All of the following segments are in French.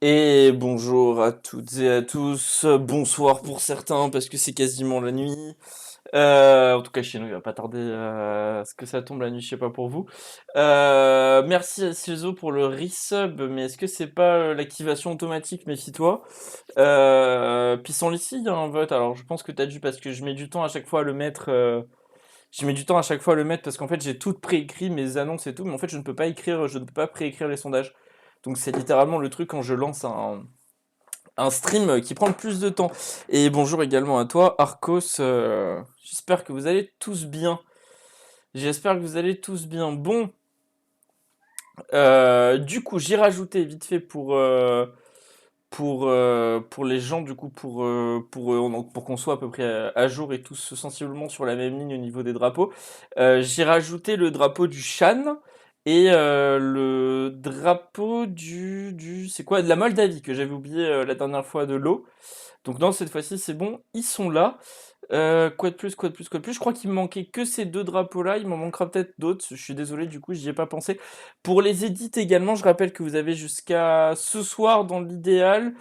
Et bonjour à toutes et à tous, bonsoir pour certains parce que c'est quasiment la nuit. En tout cas chez nous, il va pas tarder à ce que ça tombe la nuit, je sais pas pour vous. Merci à Silzo pour le resub, mais est-ce que c'est pas l'activation automatique, méfie-toi. Pissenlit, il y a un vote, alors je pense que t'as dû parce que je mets du temps à chaque fois à le mettre. Je mets du temps à chaque fois à le mettre parce qu'en fait j'ai tout préécrit, mes annonces et tout, mais en fait je ne peux pas écrire, je ne peux pas préécrire les sondages. Donc c'est littéralement le truc quand je lance un stream qui prend le plus de temps. Et bonjour également à toi, Arcos. J'espère que vous allez tous bien. J'espère que vous allez tous bien. Bon, du coup, j'ai rajouté vite fait pour les gens, du coup, pour qu'on soit à peu près à jour et tous sensiblement sur la même ligne au niveau des drapeaux. J'ai rajouté le drapeau du Shan et le drapeau c'est quoi, de la Moldavie que j'avais oublié la dernière fois de l'eau. Donc non, cette fois-ci, c'est bon, ils sont là. Quoi de plus, quoi de plus, quoi de plus? Je crois qu'il me manquait que ces deux drapeaux-là. Il m'en manquera peut-être d'autres. Je suis désolé, du coup, j'y ai pas pensé. Pour les edits également, je rappelle que vous avez jusqu'à ce soir dans l'idéal.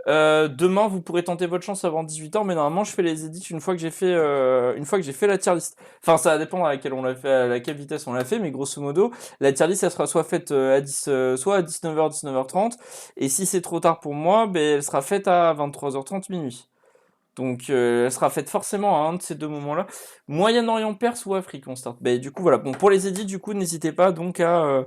Demain, vous pourrez tenter votre chance avant 18h, mais normalement, je fais les edits une fois que j'ai fait la tier list. Enfin, ça va dépendre à laquelle on l'a fait, à laquelle vitesse on l'a fait, mais grosso modo, la tier list, elle sera soit faite soit à 19h, 19h30, et si c'est trop tard pour moi, ben, elle sera faite à 23h30 minuit. Donc, elle sera faite forcément à un de ces deux moments-là. Moyen-Orient, Perse ou Afrique, on start. Ben, du coup, voilà. Bon, pour les edits, du coup, n'hésitez pas donc à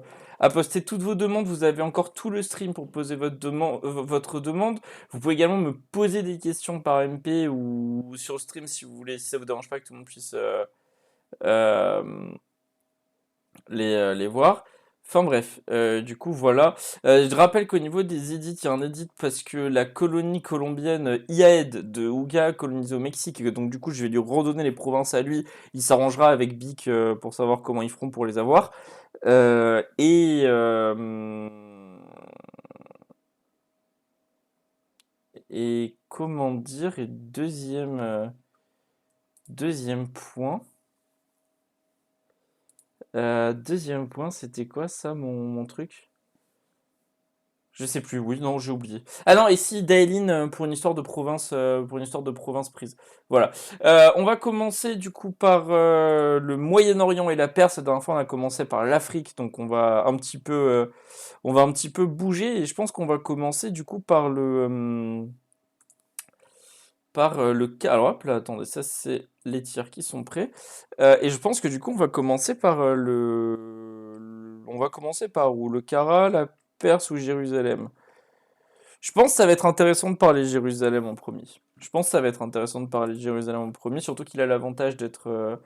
poster toutes vos demandes. Vous avez encore tout le stream pour poser votre demande. Vous pouvez également me poser des questions par MP ou sur le stream si vous voulez, si ça vous dérange pas que tout le monde puisse euh, les voir. Enfin bref, du coup voilà. Je rappelle qu'au niveau des edits, il y a un edit parce que la colonie colombienne IAED de Huga colonisée au Mexique, donc du coup je vais lui redonner les provinces à lui. Il s'arrangera avec Bic pour savoir comment ils feront pour les avoir. Euh, et, euh, et comment dire, et deuxième point. Deuxième point, c'était quoi ça, mon truc? Je sais plus, oui, non, j'ai oublié. Ah non, et si, Daelin, pour une histoire de province prise. Voilà. On va commencer du coup par le Moyen-Orient et la Perse. La dernière fois, on a commencé par l'Afrique, donc on va un petit peu bouger, et je pense qu'on va commencer du coup alors hop là, attendez, ça c'est les tirs qui sont prêts. Et je pense que du coup, on va commencer par on va commencer par où? Le Kara, la Perse ou Jérusalem? Je pense que ça va être intéressant de parler Jérusalem en premier. Je pense que ça va être intéressant de parler Jérusalem en premier, surtout qu'il a l'avantage d'être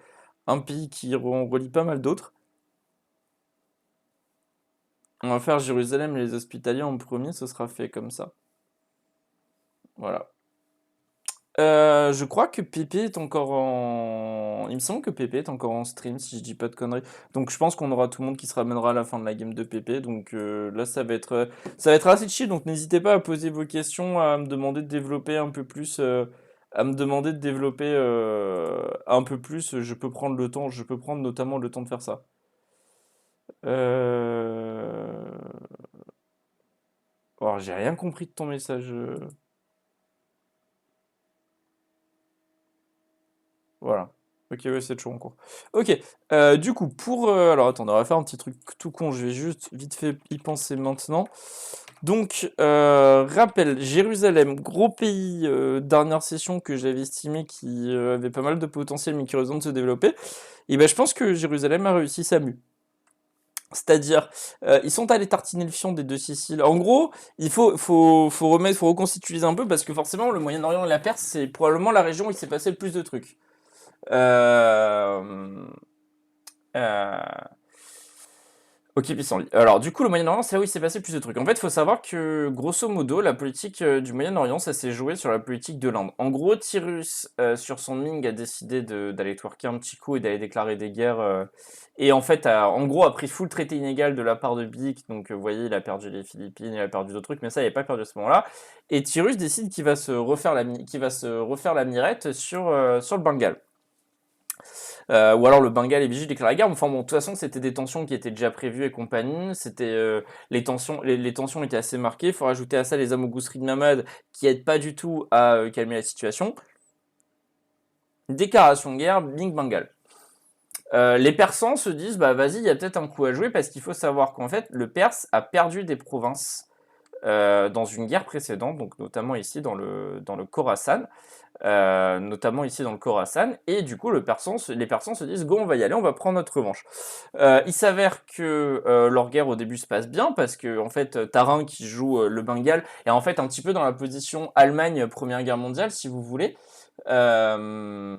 un pays qui relie pas mal d'autres. On va faire Jérusalem et les Hospitaliers en premier, ce sera fait comme ça. Voilà. Je crois que Pépé est encore en. Il me semble que Pépé est encore en stream, si je dis pas de conneries. Donc je pense qu'on aura tout le monde qui se ramènera à la fin de la game de Pépé. Donc là, ça va être assez chill. Donc n'hésitez pas à poser vos questions, à me demander de développer un peu plus, à me demander de développer un peu plus. Je peux prendre le temps. Je peux prendre notamment le temps de faire ça. Euh... Alors, j'ai rien compris de ton message. Voilà. Ok, ouais, c'est toujours en cours. Ok, du coup, alors, attendez, on va faire un petit truc tout con, je vais juste vite fait y penser maintenant. Donc, rappel, Jérusalem, gros pays, dernière session que j'avais estimé qui avait pas mal de potentiel mais qui a besoin de se développer. Et ben, je pense que Jérusalem a réussi sa mue. C'est-à-dire, ils sont allés tartiner le fion des deux Siciles. En gros, faut reconstituer un peu parce que forcément, le Moyen-Orient et la Perse, c'est probablement la région où il s'est passé le plus de trucs. Euh, euh, Ok, pissenlit. Alors, du coup, le Moyen-Orient, c'est là où il s'est passé plus de trucs. En fait, il faut savoir que, grosso modo, la politique du Moyen-Orient, ça s'est joué sur la politique de l'Inde. En gros, Tyrus, sur son Ming, a décidé d'aller twerker un petit coup et d'aller déclarer des guerres. Et en fait, en gros, a pris full traité inégal de la part de Bic. Donc, vous voyez, il a perdu les Philippines, il a perdu d'autres trucs, mais ça, il n'a pas perdu à ce moment-là. Et Tyrus décide qu'il va se refaire la mirette sur le Bengale. ou alors le Bengale et Bijou déclarent la guerre. Enfin bon, de toute façon, c'était des tensions qui étaient déjà prévues et compagnie. Les tensions étaient assez marquées. Il faut rajouter à ça les amogousseries de Mahmud qui aident pas du tout à calmer la situation. Déclaration de guerre, Bing Bengale. Les Persans se disent, bah vas-y, il y a peut-être un coup à jouer parce qu'il faut savoir qu'en fait, le Perse a perdu des provinces dans une guerre précédente, donc notamment ici dans le Khorasan, et du coup les Persans se disent go, on va y aller, on va prendre notre revanche. Il s'avère que leur guerre au début se passe bien parce que en fait Tarin qui joue le Bengale est en fait un petit peu dans la position Allemagne Première Guerre mondiale si vous voulez. Euh...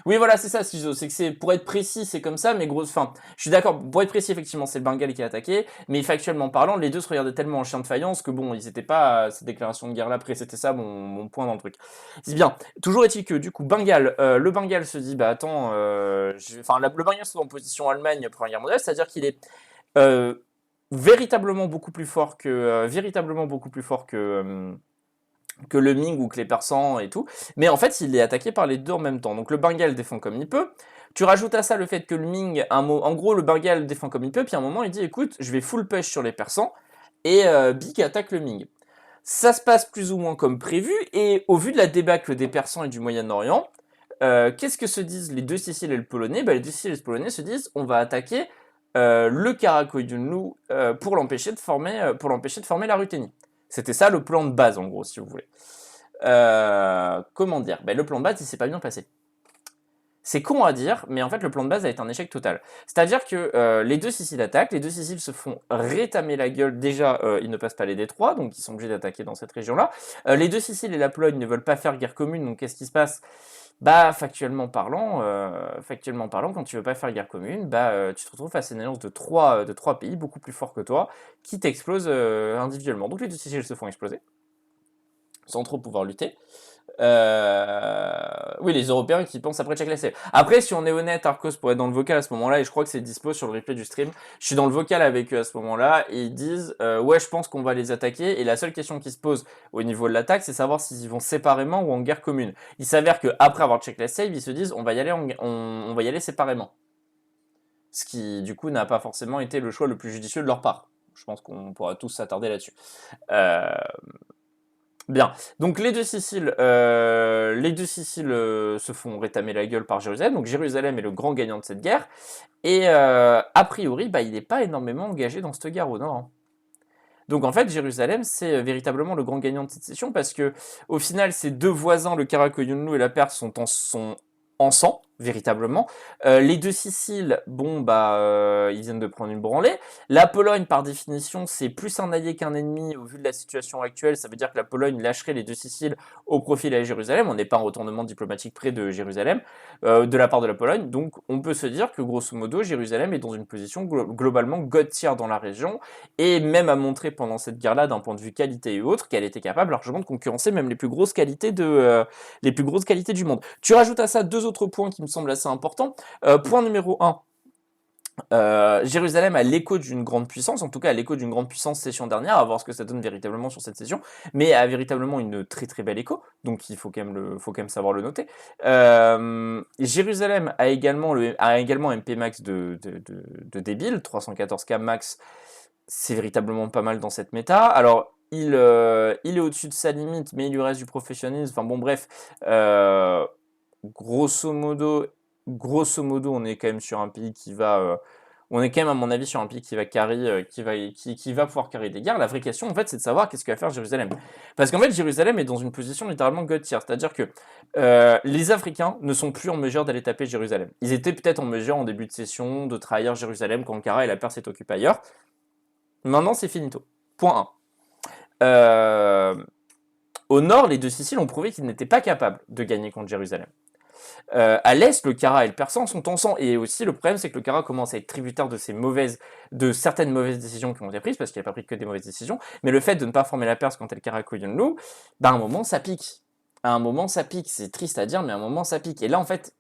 Oui, voilà, c'est ça, Ciseaux. C'est que c'est, pour être précis, c'est comme ça, mais grosse, enfin, je suis d'accord, pour être précis, effectivement, c'est le Bengale qui a attaqué, mais factuellement parlant, les deux se regardaient tellement en chien de faïence que bon, ils étaient pas à cette déclaration de guerre-là près, c'était ça mon point dans le truc. C'est bien. Toujours est-il que, du coup, le Bengale se dit, bah attends, le Bengale se trouve en position Allemagne Première Guerre mondiale, c'est-à-dire qu'il est euh, véritablement beaucoup plus fort que le Ming ou que les Persans et tout. Mais en fait, il est attaqué par les deux en même temps. Donc le Bengale défend comme il peut. Tu rajoutes à ça le fait que le Ming, en gros, le Bengale défend comme il peut, puis à un moment, il dit, écoute, je vais full push sur les Persans, et Big attaque le Ming. Ça se passe plus ou moins comme prévu, et au vu de la débâcle des Persans et du Moyen-Orient, qu'est-ce que se disent les deux Siciles et le Polonais? Les deux Siciles et le Polonais se disent, on va attaquer le Karakoyunlu pour l'empêcher de former la Ruthénie. C'était ça le plan de base, en gros, si vous voulez. Comment dire? Le plan de base, il s'est pas bien passé. C'est con à dire, mais en fait, le plan de base a été un échec total. C'est-à-dire que les deux Siciles attaquent, les deux Siciles se font rétamer la gueule. Déjà, ils ne passent pas les détroits, donc ils sont obligés d'attaquer dans cette région-là. Les deux Siciles et la Pologne ne veulent pas faire guerre commune, donc qu'est-ce qui se passe? Factuellement parlant, quand tu veux pas faire guerre commune, tu te retrouves face à une alliance de trois pays beaucoup plus forts que toi, qui t'explosent individuellement. Donc les deux Siciles se font exploser, sans trop pouvoir lutter. Oui, les Européens qui pensent après check la. Après, si on est honnête, Arcos pourrait être dans le vocal à ce moment-là, et je crois que c'est dispo sur le replay du stream. Je suis dans le vocal avec eux à ce moment-là, et ils disent ouais, je pense qu'on va les attaquer. Et la seule question qui se pose au niveau de l'attaque, c'est savoir s'ils y vont séparément ou en guerre commune. Il s'avère que après avoir check la save, ils se disent on va y aller, on va y aller séparément. Ce qui, du coup, n'a pas forcément été le choix le plus judicieux de leur part. Je pense qu'on pourra tous s'attarder là-dessus. Bien. Donc les deux Siciles se font rétamer la gueule par Jérusalem. Donc Jérusalem est le grand gagnant de cette guerre. Et a priori, il n'est pas énormément engagé dans cette guerre au nord, hein. Donc en fait, Jérusalem, c'est véritablement le grand gagnant de cette session parce que au final, ces deux voisins, le Karakoyunlu et la Perse, sont en sang, véritablement. Les deux Siciles, ils viennent de prendre une branlée. La Pologne, par définition, c'est plus un allié qu'un ennemi au vu de la situation actuelle. Ça veut dire que la Pologne lâcherait les deux Siciles au profit de Jérusalem. On n'est pas en retournement diplomatique près de Jérusalem, de la part de la Pologne. Donc on peut se dire que grosso modo, Jérusalem est dans une position globalement god tier dans la région et même a montré pendant cette guerre-là, d'un point de vue qualité et autres, qu'elle était capable largement de concurrencer même les plus grosses qualités du monde. Tu rajoutes à ça deux autres points qui me semblent assez importants. Point numéro 1. Jérusalem a l'écho d'une grande puissance, en tout cas à l'écho d'une grande puissance session dernière, à voir ce que ça donne véritablement sur cette session, mais a véritablement une très très belle écho, donc il faut quand même savoir le noter. Jérusalem a également un MP max de débile, 314k max, c'est véritablement pas mal dans cette méta. Alors il est au-dessus de sa limite, mais il lui reste du professionnalisme, enfin bon bref, grosso modo, on est quand même sur un pays qui va, on est quand même à mon avis sur un pays qui va carry, qui va pouvoir carry des guerres. La vraie question en fait, c'est de savoir qu'est-ce que va faire Jérusalem. Parce qu'en fait, Jérusalem est dans une position littéralement god tier, c'est-à-dire que les Africains ne sont plus en mesure d'aller taper Jérusalem. Ils étaient peut-être en mesure en début de session de trahir Jérusalem quand Ankara et la Perse s'est occupée ailleurs. Maintenant, c'est finito. Point 1. Au nord, les deux Siciles ont prouvé qu'ils n'étaient pas capables de gagner contre Jérusalem. À l'est, le Kara et le Persan sont en sang. Et aussi, le problème, c'est que le Kara commence à être tributaire de certaines mauvaises décisions qui ont été prises, parce qu'il n'a pas pris que des mauvaises décisions. Mais le fait de ne pas former la Perse quand elle Karakoyunlu, à un moment, ça pique. À un moment, ça pique. C'est triste à dire, mais à un moment, ça pique. Et là, en fait,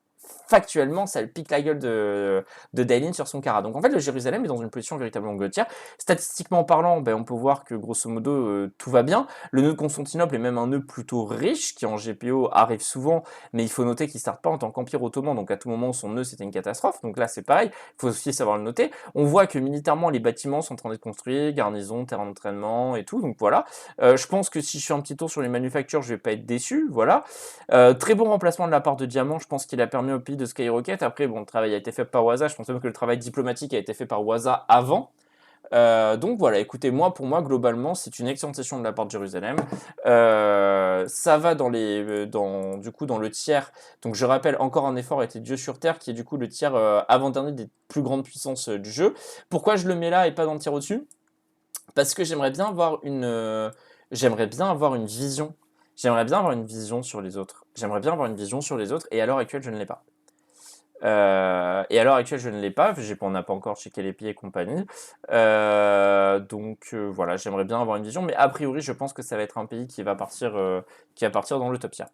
factuellement, ça pique la gueule de Dailin sur son Kara. Donc en fait, le Jérusalem est dans une position véritablement glottière. Statistiquement parlant, on peut voir que grosso modo, tout va bien. Le nœud de Constantinople est même un nœud plutôt riche, qui en GPO arrive souvent, mais il faut noter qu'il ne starte pas en tant qu'empire ottoman, donc à tout moment, son nœud, c'était une catastrophe. Donc là, c'est pareil, il faut aussi savoir le noter. On voit que militairement, les bâtiments sont en train d'être construits, garnison, terrain d'entraînement et tout, donc voilà. Je pense que si je fais un petit tour sur les manufactures, je vais pas être déçu, voilà. Très bon remplacement de la part de Diamant, je pense qu'il a permis au pays de skyrocket. Après, bon, le travail a été fait par Waza, je pense même que le travail diplomatique a été fait par Waza avant. Donc voilà, écoutez, pour moi, globalement, c'est une excellente session de la part de Jérusalem. Ça va du coup, dans le tiers. Donc je rappelle, encore un effort était Dieu sur Terre, qui est du coup le tiers avant-dernier des plus grandes puissances du jeu. Pourquoi je le mets là et pas dans le tiers au-dessus? Parce que j'aimerais bien avoir une vision. J'aimerais bien avoir une vision sur les autres. J'aimerais bien avoir une vision sur les autres, et à l'heure actuelle, je ne l'ai pas. Et à l'heure actuelle, je ne l'ai pas, on n'a pas encore checké les pieds et compagnie. Donc voilà, j'aimerais bien avoir une vision, mais a priori, je pense que ça va être un pays qui va partir dans le top tier.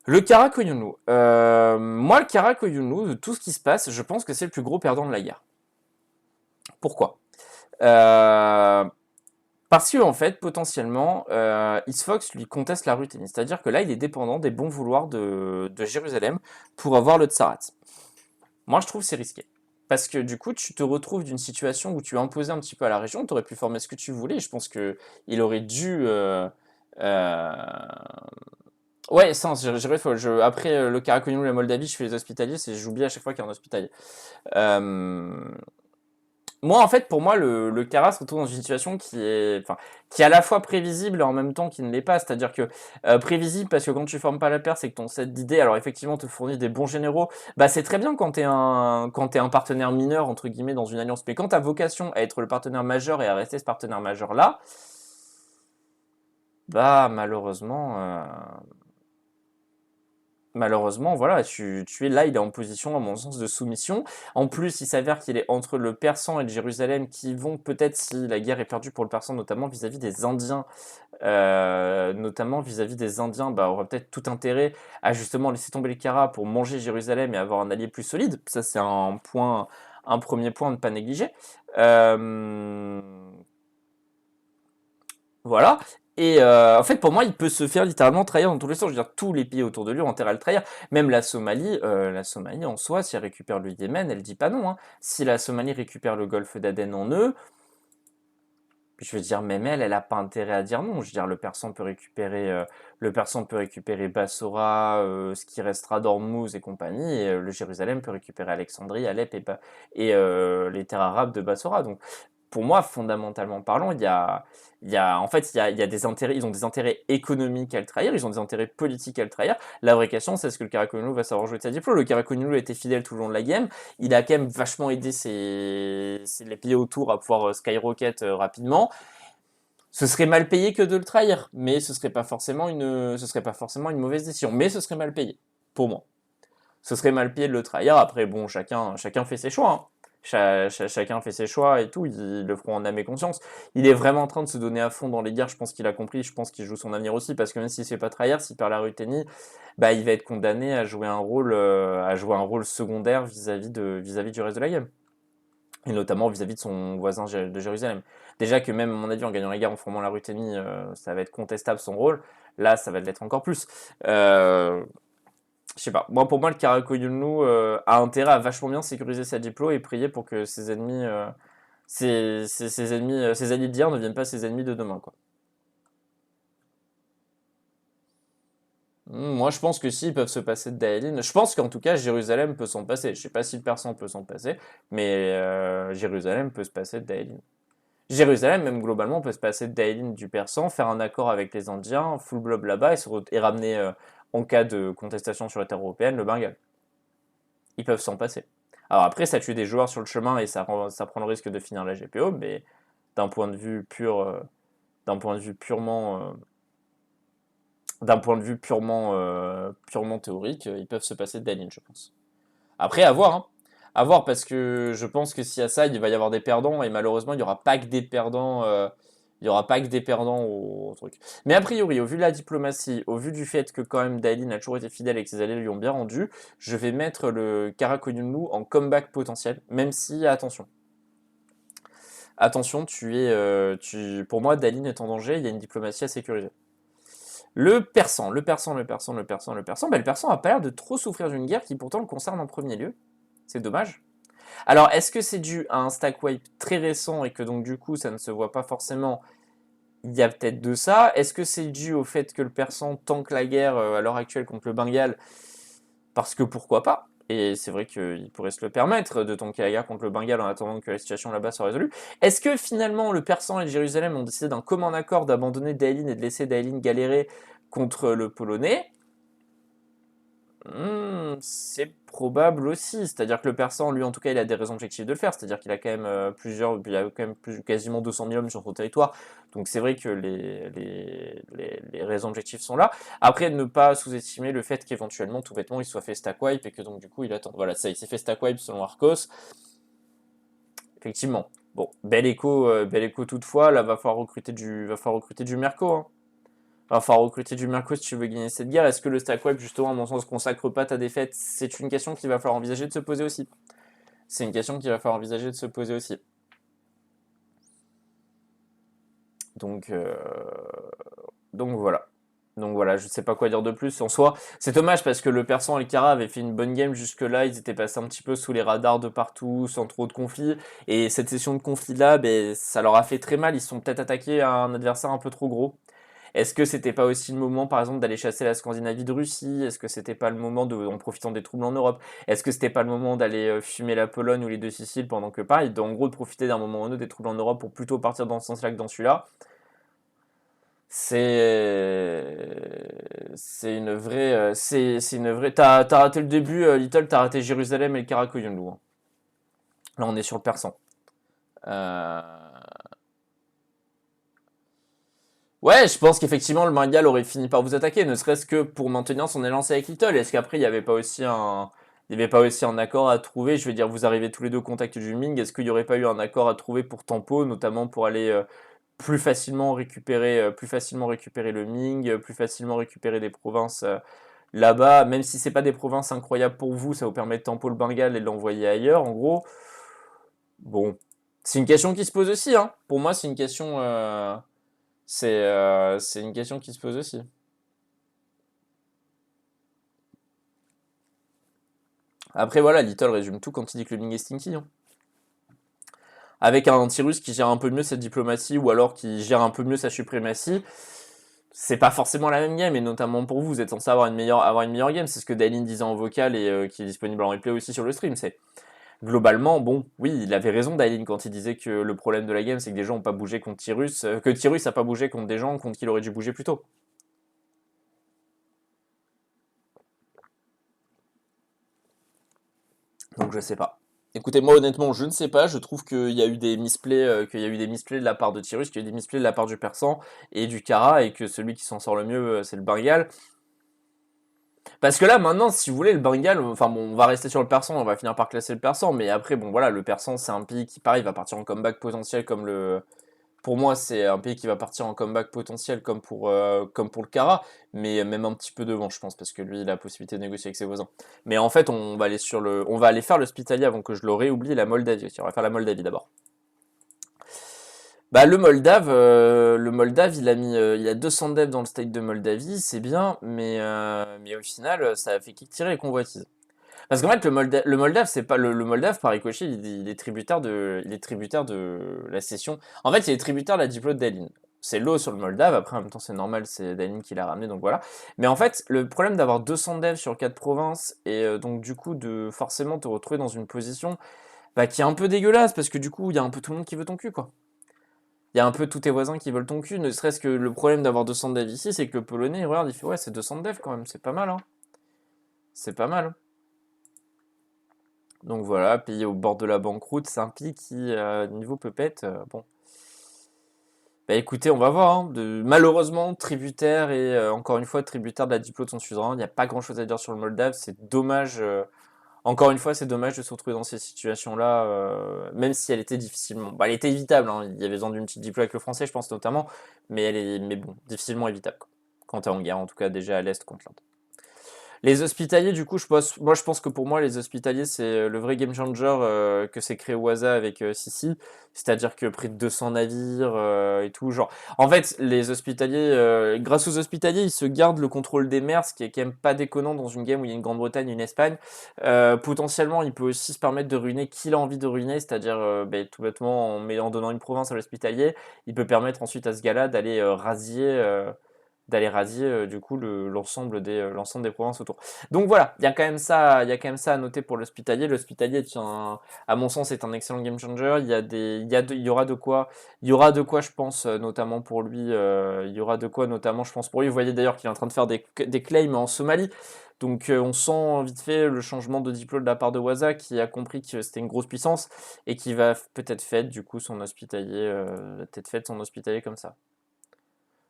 Le Karakoyunlu. Moi, le Karakoyunlu, de tout ce qui se passe, je pense que c'est le plus gros perdant de la guerre. Pourquoi? Parce que en fait, potentiellement, Xfox lui conteste la Ruthénie. C'est-à-dire que là, il est dépendant des bons vouloirs de Jérusalem pour avoir le Tsarat. Moi, je trouve que c'est risqué. Parce que du coup, tu te retrouves d'une situation où tu as imposé un petit peu à la région, tu aurais pu former ce que tu voulais. Je pense qu'il aurait dû. Euh, Ouais, ça, après le Karakoyunlu, la Moldavie, je fais les hospitaliers, j'oublie à chaque fois qu'il y a un hospitalier. Euh, Moi, en fait, pour moi, le Kara se retrouve dans une situation qui est à la fois prévisible et en même temps qui ne l'est pas. C'est-à-dire que prévisible parce que quand tu formes pas la paire, c'est que ton set d'idées, alors effectivement, te fournit des bons généraux. Bah, c'est très bien quand t'es un partenaire mineur entre guillemets dans une alliance. Mais quand t'as vocation à être le partenaire majeur et à rester ce partenaire majeur là, bah malheureusement, voilà, tu es là, il est en position, à mon sens, de soumission. En plus, il s'avère qu'il est entre le Persan et le Jérusalem qui vont peut-être, si la guerre est perdue pour le Persan, notamment vis-à-vis des Indiens, bah, aura peut-être tout intérêt à justement laisser tomber les Kara pour manger Jérusalem et avoir un allié plus solide. Ça, c'est un premier point à ne pas négliger. Euh, voilà. Et en fait, pour moi, il peut se faire littéralement trahir dans tous les sens. Je veux dire, tous les pays autour de lui ont intérêt à le trahir. Même la Somalie en soi, si elle récupère le Yémen, elle dit pas non, hein. Si la Somalie récupère le golfe d'Aden en eux, je veux dire, même elle a pas intérêt à dire non. Je veux dire, le Persan peut récupérer Bassora, ce qui restera d'Ormuz et compagnie, et le Jérusalem peut récupérer Alexandrie, Alep et les terres arabes de Bassora. Donc, pour moi, fondamentalement parlant, il y a des intérêts, ils ont des intérêts économiques à le trahir, ils ont des intérêts politiques à le trahir. La vraie question, c'est est-ce que le Karakoyunlu va savoir jouer de sa diplôme. Le Karakoyunlu a été fidèle tout le long de la game, il a quand même vachement aidé les pays autour à pouvoir skyrocket rapidement. Ce serait mal payé que de le trahir, mais ce serait pas forcément une mauvaise décision, mais ce serait mal payé, pour moi. Ce serait mal payé de le trahir. Après, bon, chacun fait ses choix, hein. Chacun fait ses choix et tout, ils le feront en âme et conscience. Il est vraiment en train de se donner à fond dans les guerres, je pense qu'il a compris, je pense qu'il joue son avenir aussi, parce que même s'il ne se fait pas trahir, s'il perd la Ruthénie, bah, il va être condamné à jouer un rôle secondaire vis-à-vis du reste de la game. Et notamment vis-à-vis de son voisin de Jérusalem. Déjà que même, à mon avis, en gagnant la guerre, en formant la Ruthénie, ça va être contestable son rôle. Là, ça va l'être encore plus. Je sais pas. Moi, pour moi, le Karakoyunlu a intérêt à vachement bien sécuriser sa diplo et prier pour que ses ennemis, ses alliés d'hier ne deviennent pas ses ennemis de demain, quoi. Moi, je pense que si, ils peuvent se passer de Daelin. Je pense qu'en tout cas, Jérusalem peut s'en passer. Je sais pas si le Persan peut s'en passer, mais Jérusalem peut se passer de Daelin. Jérusalem, même globalement, peut se passer de Daelin du Persan, faire un accord avec les Indiens, full blob là-bas et ramener, en cas de contestation sur la terre européenne, le Bengale. Ils peuvent s'en passer. Alors après, ça tue des joueurs sur le chemin et ça prend le risque de finir la GPO, mais d'un point de vue pur, d'un point de vue purement théorique, ils peuvent se passer de Daelin, je pense. Après, à voir, hein. À voir, parce que je pense que s'il y a ça, il va y avoir des perdants, et malheureusement, il n'y aura pas que des perdants. Il n'y aura pas que des perdants au truc. Mais a priori, au vu de la diplomatie, au vu du fait que quand même Dailin a toujours été fidèle et que ses alliés lui ont bien rendu, je vais mettre le Karakonyunlu en comeback potentiel, même si, attention, pour moi, Dailin est en danger, il y a une diplomatie à sécuriser. Le persan a pas l'air de trop souffrir d'une guerre qui pourtant le concerne en premier lieu. C'est dommage. Alors, est-ce que c'est dû à un stack wipe très récent et que donc du coup ça ne se voit pas forcément? Il y a peut-être de ça. Est-ce que c'est dû au fait que le persan tank la guerre à l'heure actuelle contre le Bengale? Parce que pourquoi pas? Et c'est vrai qu'il pourrait se le permettre de tanker la guerre contre le Bengale en attendant que la situation là-bas soit résolue. Est-ce que finalement le persan et Jérusalem ont décidé d'un commun accord d'abandonner Dailin et de laisser Dailin galérer contre le Polonais? C'est probable aussi, c'est-à-dire que le persan, lui en tout cas, il a des raisons objectives de le faire, c'est-à-dire qu'il a quand même il a quand même quasiment 200 000 hommes sur son territoire, donc c'est vrai que les raisons objectives sont là. Après, ne pas sous-estimer le fait qu'éventuellement, tout bêtement, il soit fait stack wipe et que donc du coup, il attend. Voilà, ça, il s'est fait stack wipe selon Arcos, effectivement. Bon, bel écho toutefois, là, va falloir recruter du Merco, hein. Va falloir recruter du Merco si tu veux gagner cette guerre. Est-ce que le stack web, justement, à mon sens, consacre pas ta défaite? C'est une question qu'il va falloir envisager de se poser aussi. C'est une question qu'il va falloir envisager de se poser aussi. Donc, donc voilà. Donc voilà, je ne sais pas quoi dire de plus. En soi, c'est dommage parce que le persan et le Kara avaient fait une bonne game jusque-là. Ils étaient passés un petit peu sous les radars de partout, sans trop de conflits. Et cette session de conflit-là, ben, ça leur a fait très mal. Ils se sont peut-être attaqués à un adversaire un peu trop gros. Est-ce que c'était pas aussi le moment, par exemple, d'aller chasser la Scandinavie de Russie? Est-ce que c'était pas le moment, en profitant des troubles en Europe, est-ce que c'était pas le moment d'aller fumer la Pologne ou les deux Siciles pendant que pareil, en gros de profiter d'un moment ou d'un autre des troubles en Europe pour plutôt partir dans ce sens-là que dans celui-là? C'est une vraie, c'est une vraie. T'as raté le début, Little, t'as raté Jérusalem et le Karakoyunlu, hein. Là, on est sur le persan. Euh, Ouais, je pense qu'effectivement le Bengale aurait fini par vous attaquer, ne serait-ce que pour maintenir son élancé avec Little. Est-ce qu'après il n'y avait pas aussi un accord à trouver? Je veux dire, vous arrivez tous les deux au contact du Ming. Est-ce qu'il n'y aurait pas eu un accord à trouver pour Tempo, notamment pour aller plus facilement récupérer le Ming, plus facilement récupérer des provinces là-bas, même si c'est pas des provinces incroyables pour vous, ça vous permet de Tempo le Bengale et de l'envoyer ailleurs. En gros, bon, c'est une question qui se pose aussi, hein. Pour moi, c'est une question. C'est une question qui se pose aussi. Après, voilà, Little résume tout quand il dit que le Ming est stinky, hein. Avec un anti-russe qui gère un peu mieux sa diplomatie ou alors qui gère un peu mieux sa suprématie, c'est pas forcément la même game, et notamment pour vous, vous êtes censé avoir une meilleure game. C'est ce que Dailin disait en vocal et qui est disponible en replay aussi sur le stream. C'est globalement, bon, oui, il avait raison, Dailin, quand il disait que le problème de la game, c'est que des gens ont pas bougé contre Tyrus, que Tyrus a pas bougé contre des gens contre qui il aurait dû bouger plus tôt. Donc je sais pas. Écoutez, moi honnêtement, je ne sais pas. Je trouve qu'il y a eu des misplays, de la part de Tyrus, qu'il y a eu des misplays de la part du Persan et du Kara, et que celui qui s'en sort le mieux, c'est le Bengal. Parce que là, maintenant, si vous voulez, le Bengal, enfin bon, on va rester sur le Persan, on va finir par classer le Persan, mais après, bon voilà, le Persan, c'est un pays qui, pareil, va partir en comeback potentiel comme le, pour moi, c'est un pays qui va partir en comeback potentiel comme pour le Cara, mais même un petit peu devant, je pense, parce que lui, il a la possibilité de négocier avec ses voisins. Mais en fait, on va aller faire l'Hospitalie avant que je l'aurais oublié, la Moldavie aussi. On va faire la Moldavie d'abord. Bah, le Moldave, il a 200 devs dans le state de Moldavie, c'est bien, mais au final, ça a fait tirer les convoitises. Parce qu'en fait, le Moldave, c'est pas le Moldave par ricochet, il est tributaire de la cession. En fait, il est tributaire de la diplo de Dalin. C'est l'eau sur le Moldave. Après, en même temps, c'est normal, c'est Dalin qui l'a ramené, donc voilà. Mais en fait, le problème d'avoir 200 devs sur 4 provinces et donc du coup de forcément te retrouver dans une position bah, qui est un peu dégueulasse parce que du coup, il y a un peu tout le monde qui veut ton cul, quoi. Il y a un peu tous tes voisins qui veulent ton cul. Ne serait-ce que le problème d'avoir 200 devs ici, c'est que le Polonais, il regarde, il fait ouais, c'est 200 devs quand même, c'est pas mal, hein. C'est pas mal. Donc voilà, pays au bord de la banqueroute, c'est un pays qui, niveau peuplette, bon. Bah écoutez, on va voir, hein. Malheureusement, tributaire et encore une fois, tributaire de la diplo de son suzerain. Il n'y a pas grand-chose à dire sur le Moldave. C'est dommage. Encore une fois, c'est dommage de se retrouver dans ces situations-là, même si elle était difficilement. Bah, elle était évitable, hein. Il y avait besoin d'une petite diplo avec le français, je pense notamment, mais bon, difficilement évitable, quoi. Quand t'es en guerre, en tout cas déjà à l'Est contre l'Inde. Les hospitaliers, du coup, je pense que pour moi, les hospitaliers, c'est le vrai game changer que s'est créé Waza avec Sissi. C'est-à-dire que près de 200 navires et tout. Genre, en fait, les hospitaliers, grâce aux hospitaliers, ils se gardent le contrôle des mers, ce qui est quand même pas déconnant dans une game où il y a une Grande-Bretagne et une Espagne. Potentiellement, il peut aussi se permettre de ruiner qui il a envie de ruiner, c'est-à-dire tout bêtement en donnant une province à l'hospitalier, il peut permettre ensuite à ce gars-là d'aller rasier du coup l'ensemble des provinces autour. Donc voilà, il y a quand même ça à noter pour l'hospitalier. L'hospitalier, à mon sens, est un excellent game changer. Il y aura de quoi, je pense, notamment pour lui. Il y aura de quoi, notamment, je pense pour lui. Vous voyez d'ailleurs qu'il est en train de faire des claims en Somalie. Donc on sent vite fait le changement de diplôme de la part de Waza qui a compris que c'était une grosse puissance et qui va peut-être faire du coup son hospitalier comme ça.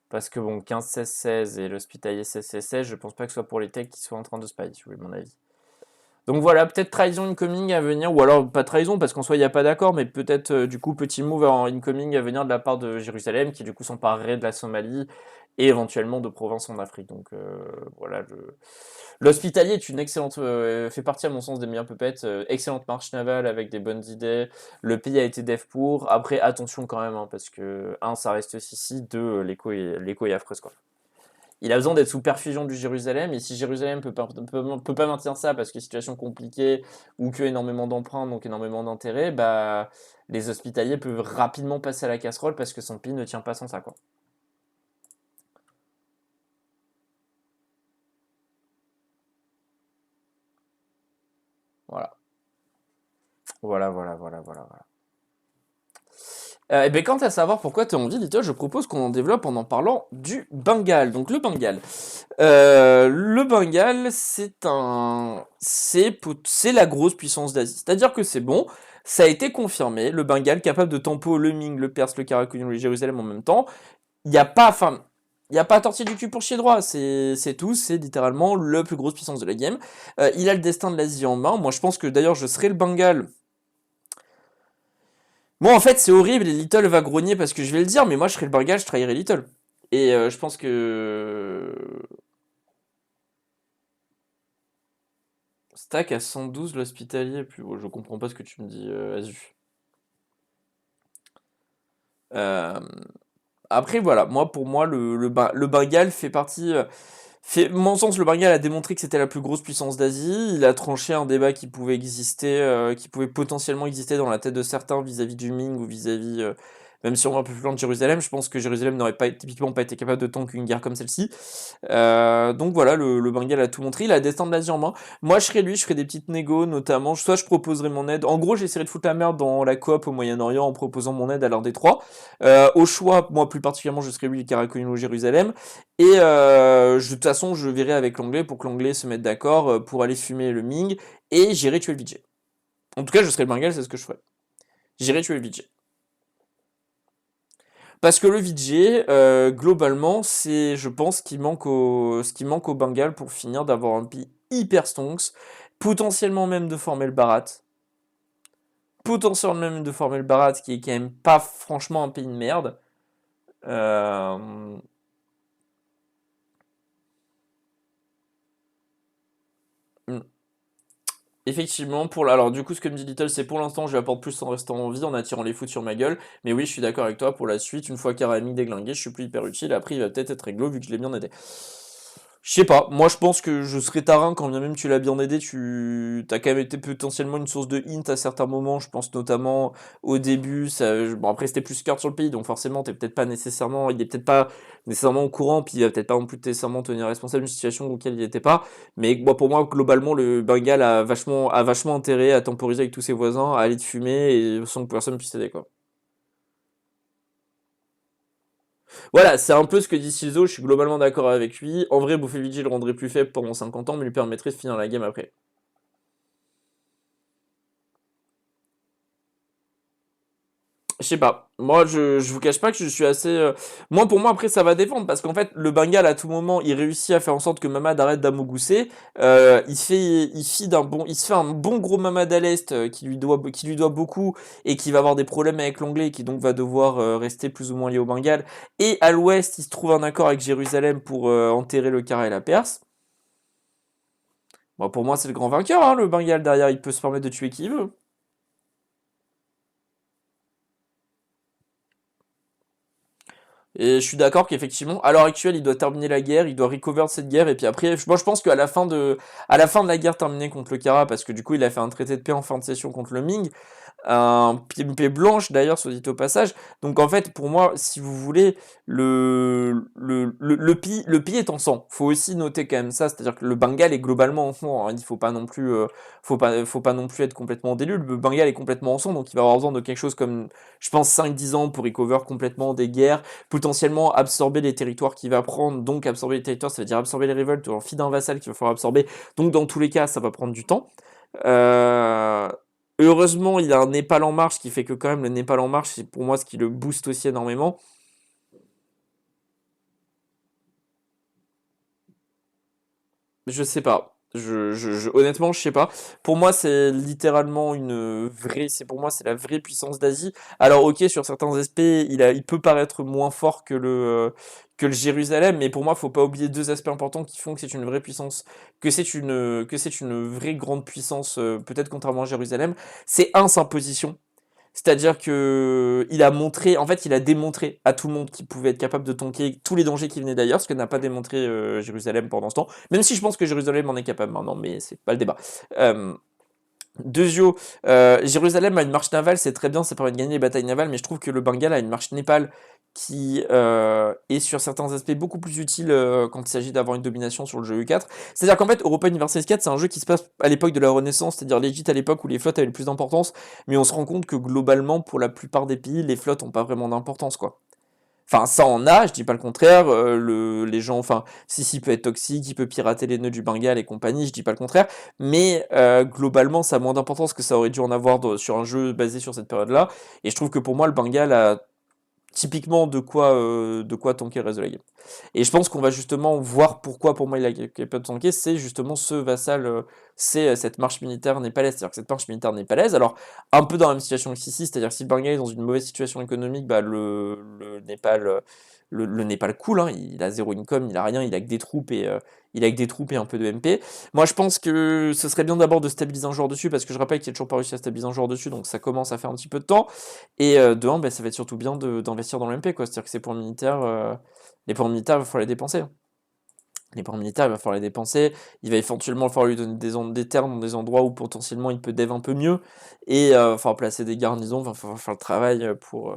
Parce que bon, 15-16-16 et l'hospitalier 16-16-16, je pense pas que ce soit pour les techs qui soient en train de spy, si vous voulez mon avis. Donc voilà, peut-être trahison incoming à venir, ou alors pas trahison parce qu'en soi il n'y a pas d'accord, mais peut-être du coup petit move en incoming à venir de la part de Jérusalem qui du coup s'emparerait de la Somalie et éventuellement de provinces en Afrique. Donc voilà, l'hospitalier est une excellente, fait partie à mon sens des meilleures pupettes, excellente marche navale avec des bonnes idées. Le pays a été dev pour. Après attention quand même, hein, parce que un ça reste Sissi, deux l'écho est affreuse quoi. Il a besoin d'être sous perfusion du Jérusalem, et si Jérusalem peut pas maintenir ça parce que situation compliquée ou que énormément d'emprunts, donc énormément d'intérêts, bah les hospitaliers peuvent rapidement passer à la casserole parce que son pays ne tient pas sans ça quoi. Voilà. Voilà. Et ben, quant à savoir pourquoi tu as envie, Little, je propose qu'on en développe en parlant du Bengale. Donc le Bengale. Le Bengale, c'est la grosse puissance d'Asie. C'est-à-dire que c'est bon, ça a été confirmé. Le Bengale capable de tempo le Ming, le Perse, le Karakuni, le Jérusalem en même temps. Il n'y a pas, enfin, il n'y a pas tortillé du cul pour chier droit. C'est tout. C'est littéralement le plus grosse puissance de la game. Il a le destin de l'Asie en main. Moi, je pense que d'ailleurs, je serais le Bengale. Moi, en fait, c'est horrible et Little va grogner parce que je vais le dire, mais moi, je serais le Bengale, je trahirais Little. Et je pense que Stack à 112 l'hospitalier, puis oh, je comprends pas ce que tu me dis, Azu. Euh, Après, voilà, moi, pour moi, le Bengale fait partie. Mon sens, le Bengale a démontré que c'était la plus grosse puissance d'Asie. Il a tranché un débat qui pouvait exister, qui pouvait potentiellement exister dans la tête de certains vis-à-vis du Ming ou vis-à-vis. Même si on va un peu plus loin de Jérusalem, je pense que Jérusalem n'aurait pas, typiquement pas été capable de tanker une guerre comme celle-ci. Donc voilà, le Bengale a tout montré. Il a le destin de l'Asie en main. Moi, je serais lui, je ferais des petites négos, notamment. Soit je proposerais mon aide. En gros, j'essaierais de foutre la merde dans la coop au Moyen-Orient en proposant mon aide à l'un des trois. Au choix, moi plus particulièrement, je serais lui, le Karakuni ou Jérusalem. Et de toute façon, je verrai avec l'anglais pour que l'anglais se mette d'accord pour aller fumer le Ming. Et j'irai tuer le VJ. En tout cas, je serais le Bengale, c'est ce que je ferais. J'irai tuer le VJ. Parce que le VJ, globalement, c'est, je pense, ce qui manque au Bengale pour finir d'avoir un pays hyper stonks, potentiellement même de former le Barat. Potentiellement même de former le Barat, qui est quand même pas franchement un pays de merde. Euh, hmm. Effectivement, alors du coup, ce que me dit Little, c'est pour l'instant, je lui apporte plus en restant en vie, en attirant les foot sur ma gueule. Mais oui, je suis d'accord avec toi, pour la suite, une fois qu'Arami déglingué, je suis plus hyper utile. Après, il va peut-être être réglo vu que je l'ai bien aidé. Je sais pas, moi je pense que je serais tarin quand bien même tu l'as bien aidé, tu as quand même été potentiellement une source de hint à certains moments, je pense notamment au début, bon après c'était plus cœur sur le pays, donc forcément il est peut-être pas nécessairement au courant, puis il va peut-être pas non plus nécessairement tenir responsable d'une situation auquel il n'était pas, mais moi pour moi globalement le Bengale a vachement intérêt à temporiser avec tous ses voisins, à aller te fumer et sans que personne puisse t'aider quoi. Voilà, c'est un peu ce que dit Silzo, je suis globalement d'accord avec lui. En vrai, bouffer Vigi le rendrait plus faible pendant 50 ans, mais lui permettrait de finir la game après. Je sais pas. Moi, je vous cache pas que je suis assez. Moi, pour moi, après, ça va dépendre parce qu'en fait, le Bengale, à tout moment, il réussit à faire en sorte que Mamad arrête d'amogousser. Il se fait un bon gros Mamad à l'est qui lui doit beaucoup et qui va avoir des problèmes avec l'anglais, qui donc va devoir rester plus ou moins lié au Bengale. Et à l'ouest, il se trouve un accord avec Jérusalem pour enterrer le Kara et la Perse. Bon, pour moi, c'est le grand vainqueur, hein, le Bengale derrière. Il peut se permettre de tuer qui il veut. Et je suis d'accord qu'effectivement, à l'heure actuelle, il doit terminer la guerre, il doit recover cette guerre, et puis après, moi je pense qu'à à la fin de la guerre terminée contre le Kara, parce que du coup il a fait un traité de paix en fin de session contre le Ming, un PMP blanche d'ailleurs, soit dit au passage. Donc en fait, pour moi, si vous voulez, le pays est en sang. Faut aussi noter quand même ça, c'est-à-dire que le Bengale est globalement en sang, hein. Il faut pas non plus, faut pas non plus être complètement délu. Le Bengale est complètement en sang, donc il va avoir besoin de quelque chose comme, je pense, 5-10 ans pour recover complètement des guerres, potentiellement absorber les territoires qu'il va prendre. Donc absorber les territoires, ça veut dire absorber les révoltes, en fille d'un vassal qu'il va falloir absorber. Donc dans tous les cas, ça va prendre du temps. Euh, Heureusement, il a un Népal en marche qui fait que quand même le Népal en marche, c'est pour moi ce qui le booste aussi énormément. Je sais pas. Honnêtement, je sais pas. Pour moi, c'est littéralement c'est pour moi, c'est la vraie puissance d'Asie. Alors, ok, sur certains aspects, il peut paraître moins fort que le Jérusalem, mais pour moi, faut pas oublier deux aspects importants qui font que c'est une vraie puissance, que c'est une vraie grande puissance, peut-être contrairement à Jérusalem. C'est un, sa position. C'est-à-dire que il a montré, en fait, il a démontré à tout le monde qu'il pouvait être capable de tanker tous les dangers qui venaient d'ailleurs, ce que n'a pas démontré Jérusalem pendant ce temps. Même si je pense que Jérusalem en est capable maintenant, mais c'est pas le débat. Euh, Deuxio, Jérusalem a une marche navale, c'est très bien, ça permet de gagner les batailles navales, mais je trouve que le Bengale a une marche Népal qui est sur certains aspects beaucoup plus utile quand il s'agit d'avoir une domination sur le jeu U4. C'est-à-dire qu'en fait, Europa Universalis 4, c'est un jeu qui se passe à l'époque de la Renaissance, c'est-à-dire l'Égypte à l'époque où les flottes avaient le plus d'importance, mais on se rend compte que globalement, pour la plupart des pays, les flottes n'ont pas vraiment d'importance, quoi. Enfin, ça en a, je dis pas le contraire. Les gens, enfin, Sissi peut être toxique, il peut pirater les nœuds du Bengale et compagnie, je dis pas le contraire. Mais globalement, ça a moins d'importance que ça aurait dû en avoir sur un jeu basé sur cette période-là. Et je trouve que pour moi, le Bengale a typiquement de quoi tanker le reste de la game. Et je pense qu'on va justement voir pourquoi pour moi il a capable de tanker, c'est justement ce vassal, c'est cette marche militaire népalaise. C'est-à-dire que cette marche militaire népalaise, alors un peu dans la même situation que Sissi, c'est-à-dire que si le Bengale est dans une mauvaise situation économique, bah le Népal, le Népal coule, hein, il a zéro income, il a rien, il a que des troupes et il a que des troupes et un peu de MP. Moi je pense que ce serait bien d'abord de stabiliser un joueur dessus, parce que je rappelle qu'il a toujours pas réussi à stabiliser un joueur dessus, donc ça commence à faire un petit peu de temps. Et de un, bah, ça va être surtout bien d'investir dans l'MP, quoi. C'est-à-dire que les points militaires, il va falloir les dépenser. Les points militaires, il va falloir les dépenser. Il va éventuellement falloir lui donner des terres dans des endroits où potentiellement il peut dev un peu mieux. Et il va falloir placer des garnisons, il va falloir faire le travail pour.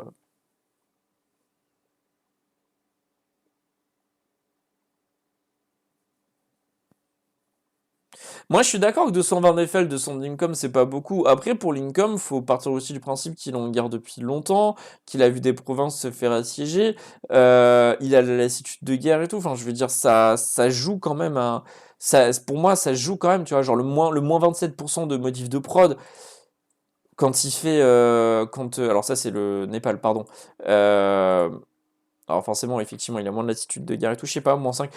Moi, je suis d'accord que 220 Eiffel de son income, c'est pas beaucoup. Après, pour l'income, faut partir aussi du principe qu'il est en guerre depuis longtemps, qu'il a vu des provinces se faire assiéger, il a la lassitude de guerre et tout. Enfin, je veux dire, ça joue quand même pour moi, ça joue quand même, tu vois, genre le moins 27% de modif de prod, quand il fait, alors ça, c'est le Népal, pardon. Euh, alors forcément, effectivement, il a moins de latitude de guerre et tout, je sais pas, moins 5.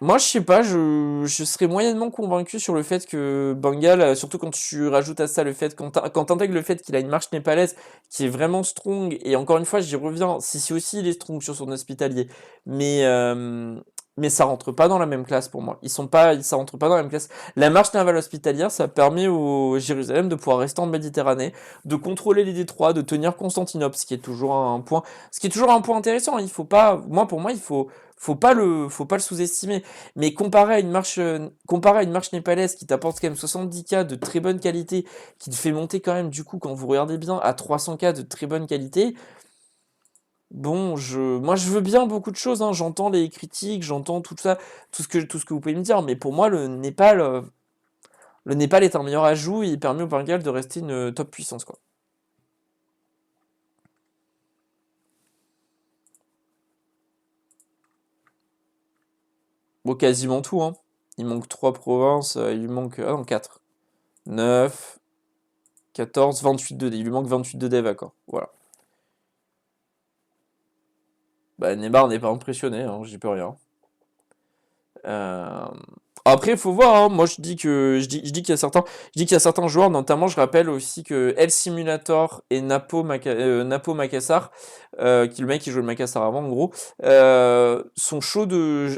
Moi, je sais pas, je serais moyennement convaincu sur le fait que Bengal, surtout quand tu rajoutes à ça le fait, quand t'intègres le fait qu'il a une marche népalaise qui est vraiment strong, et encore une fois, j'y reviens, si aussi il est strong sur son hospitalier, mais, euh, mais ça rentre pas dans la même classe pour moi. Ça rentre pas dans la même classe. La marche navale hospitalière, ça permet au Jérusalem de pouvoir rester en Méditerranée, de contrôler les détroits, de tenir Constantinople, ce qui est toujours un point intéressant. Il faut pas, moi, pour moi, faut pas le sous-estimer. Mais comparé à une marche népalaise qui t'apporte quand même 70K de très bonne qualité, qui te fait monter quand même, du coup, quand vous regardez bien, à 300K de très bonne qualité, bon, moi je veux bien beaucoup de choses, hein. J'entends les critiques, j'entends tout ça, tout ce que vous pouvez me dire, mais pour moi, le Népal est un meilleur ajout et il permet au Bengale de rester une top puissance, quoi. Bon, quasiment tout, hein. Il manque 3 provinces, il lui manque, ah non, 4. 9. 14, 28 de... Il lui manque 28 de dev accord. Voilà. Bah, Neymar n'est pas impressionné, hein, j'y peux rien. Euh, Après, il faut voir, hein. Moi, je dis qu'il y a certains joueurs, notamment, je rappelle aussi que El Simulator et Napo Macassar, qui est le mec qui joue le Macassar avant, en gros, sont chauds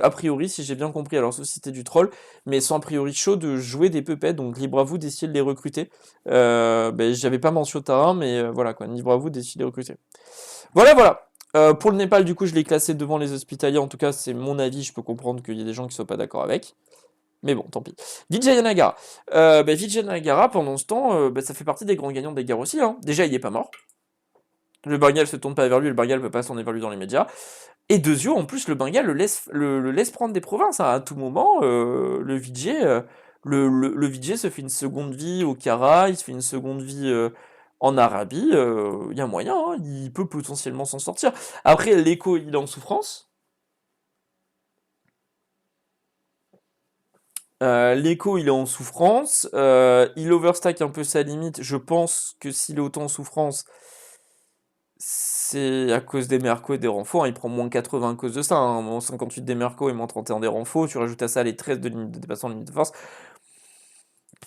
a priori, si j'ai bien compris, alors sauf si c'était du troll, mais sont a priori chauds de jouer des puppets, donc libre à vous d'essayer de les recruter. Ben, j'avais pas mentionné Tarin, mais voilà, quoi, libre à vous d'essayer de les recruter. Voilà, voilà. Pour le Népal, du coup, je l'ai classé devant les hospitaliers. En tout cas, c'est mon avis. Je peux comprendre qu'il y a des gens qui ne soient pas d'accord avec. Mais bon, tant pis. Vijay Nagara. Vijay Nagara, pendant ce temps, ça fait partie des grands gagnants des guerres aussi. Hein. Déjà, il n'est pas mort. Le Bengal se tourne pas vers lui. Le Bengal ne peut pas s'en évaluer dans les médias. Et Dezio, en plus, le Bengal le laisse prendre des provinces. Hein. À tout moment, le Vijay, le Vijay se fait une seconde vie au Kara. Il se fait une seconde vie en Arabie. Il y a moyen. Hein. Il peut potentiellement s'en sortir. Après, l'écho, il est en souffrance. L'écho, il est en souffrance. Il overstack un peu sa limite. Je pense que s'il est autant en souffrance, c'est à cause des mercos et des renforts. Hein. Il prend moins 80 à cause de ça. Hein. Moins 58 des mercos et moins 31 des renforts. Tu rajoutes à ça les 13 de limite de dépassement de limite de force.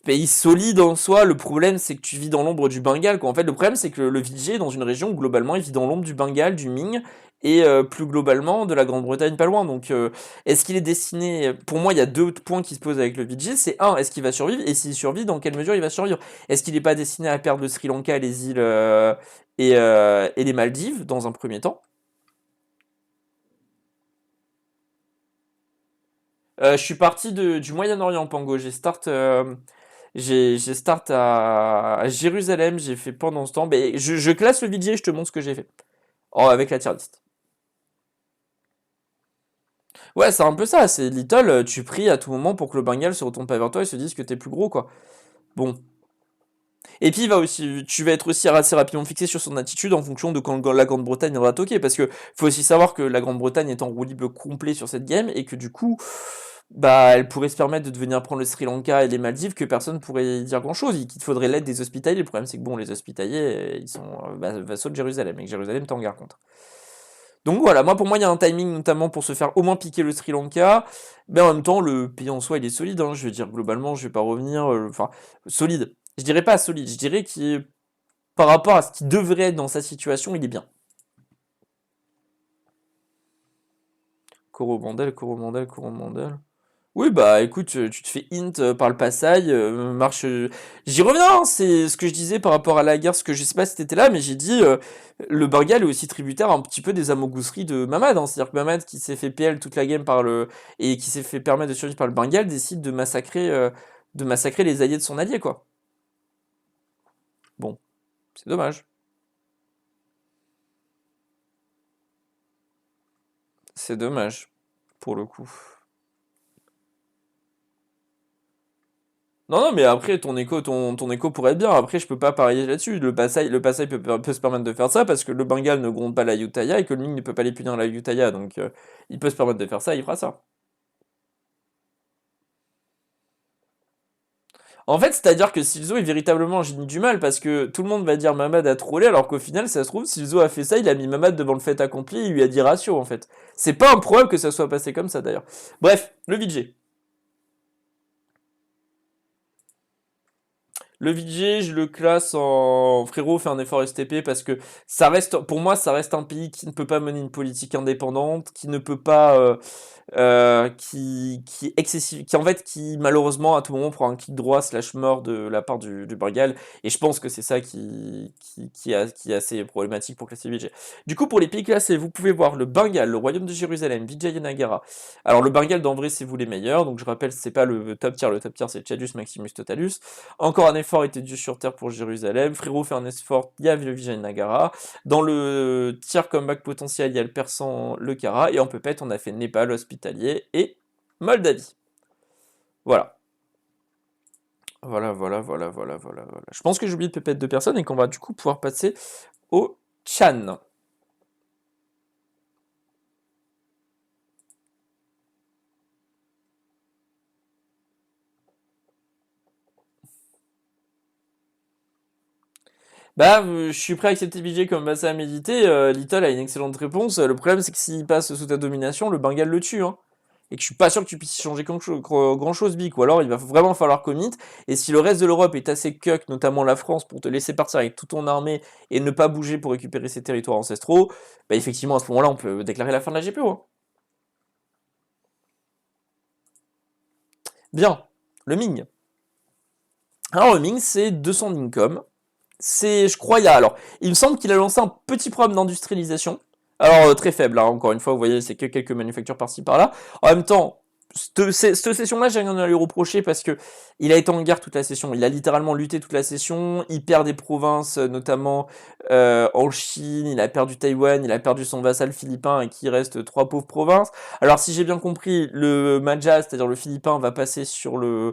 Pays solide en soi. Le problème, c'est que tu vis dans l'ombre du Bengale. Quoi. En fait, le problème, c'est que le Vijay, dans une région, globalement, il vit dans l'ombre du Bengale, du Ming, et plus globalement de la Grande-Bretagne pas loin. Donc, est-ce qu'il est destiné... Pour moi, il y a deux points qui se posent avec le Vijay. C'est un, est-ce qu'il va survivre? Et s'il survit, dans quelle mesure il va survivre? Est-ce qu'il n'est pas destiné à perdre le Sri Lanka, les îles et les Maldives, dans un premier temps? Je suis parti du Moyen-Orient, Pango. J'ai start à Jérusalem, j'ai fait pendant ce temps. Mais je classe le Vijay et je te montre ce que j'ai fait. Oh, avec la tier list. Ouais, c'est un peu ça, c'est Little, tu pries à tout moment pour que le Bengal se retourne pas vers toi et se dise que t'es plus gros, quoi. Bon. Et puis, tu vas être aussi assez rapidement fixé sur son attitude en fonction de quand la Grande-Bretagne va toquer. Parce que faut aussi savoir que la Grande-Bretagne est en roue libre complet sur cette game et que du coup, bah, elle pourrait se permettre de venir prendre le Sri Lanka et les Maldives que personne pourrait dire grand-chose. Il faudrait l'aide des hospitaliers. Le problème, c'est que bon, les hospitaliers, ils sont vassaux de Jérusalem et que Jérusalem t'en garde contre. Donc voilà, moi pour moi il y a un timing notamment pour se faire au moins piquer le Sri Lanka, mais en même temps le pays en soi il est solide, hein, je veux dire globalement je vais pas revenir, enfin solide, je dirais pas solide, je dirais qu'il par rapport à ce qu'il devrait être dans sa situation il est bien. Coromandel, Coromandel, Coromandel. Oui, bah écoute, tu te fais int par le passage, marche. J'y reviens, hein, c'est ce que je disais par rapport à la guerre, ce que je sais pas si t'étais là, mais j'ai dit le Bengal est aussi tributaire un petit peu des amogousseries de Mamad. Hein. C'est-à-dire que Mamad, qui s'est fait PL toute la game par le et qui s'est fait permettre de survivre par le Bengal, décide de massacrer les alliés de son allié, quoi. Bon, c'est dommage. C'est dommage, pour le coup. Non, non, mais après, ton écho pourrait être bien. Après, je peux pas parier là-dessus. Le Passaï peut se permettre de faire ça parce que le Bengale ne gronde pas la Utaya et que le Ming ne peut pas les punir la Utaya. Donc, il peut se permettre de faire ça, il fera ça. En fait, c'est-à-dire que Silzo est véritablement un génie du mal parce que tout le monde va dire Mamad a trollé alors qu'au final, ça se trouve, Silzo a fait ça, il a mis Mamad devant le fait accompli et il lui a dit ratio en fait. C'est pas improbable que ça soit passé comme ça d'ailleurs. Bref, le VJ. Le VJ, je le classe en frérot, fait un effort STP parce que ça reste, pour moi, ça reste un pays qui ne peut pas mener une politique indépendante, qui ne peut pas, qui est excessif, qui en fait, qui malheureusement à tout moment prend un kick droit slash mort de la part du Bengal, et je pense que c'est ça qui est assez problématique pour classer le VJ. Du coup, pour les pays classés, vous pouvez voir le Bengale, le Royaume de Jérusalem, Vijayanagara. Alors le Bengale, d'en vrai, c'est vous les meilleurs, donc je rappelle, c'est pas le top tier c'est Chadus Maximus Totalus. Encore un effort était dû sur Terre pour Jérusalem. Frérot fait un effort, il y a le Vijayanagara. Dans le tiers comeback potentiel, il y a le Persan, le Kara. Et en Peuplette, on a fait Népal, Hospitalier et Moldavie. Voilà. Voilà, voilà, voilà, voilà, voilà, voilà. Je pense que j'ai oublié de Peuplette 2 personnes et qu'on va du coup pouvoir passer au Chan. Bah, je suis prêt à accepter Vijay comme bassin à méditer. Little a une excellente réponse. Le problème, c'est que s'il passe sous ta domination, le Bengal le tue, hein. Et que je suis pas sûr que tu puisses y changer grand chose, Bic. Ou alors, il va vraiment falloir commit. Et si le reste de l'Europe est assez cuck, notamment la France, pour te laisser partir avec toute ton armée et ne pas bouger pour récupérer ses territoires ancestraux, bah, effectivement, à ce moment-là, on peut déclarer la fin de la GPO, hein. Bien. Le Ming. Alors, le Ming, c'est 200 d'income. Je crois, alors, il me semble qu'il a lancé un petit programme d'industrialisation. Alors, très faible, hein, encore une fois, vous voyez, c'est que quelques manufactures par-ci par-là. En même temps, cette session-là, j'ai rien à lui reprocher parce que il a été en guerre toute la session. Il a littéralement lutté toute la session. Il perd des provinces, notamment en Chine. Il a perdu Taïwan. Il a perdu son vassal philippin et qui reste trois pauvres provinces. Alors, si j'ai bien compris, le Maja, c'est-à-dire le philippin, va passer sur le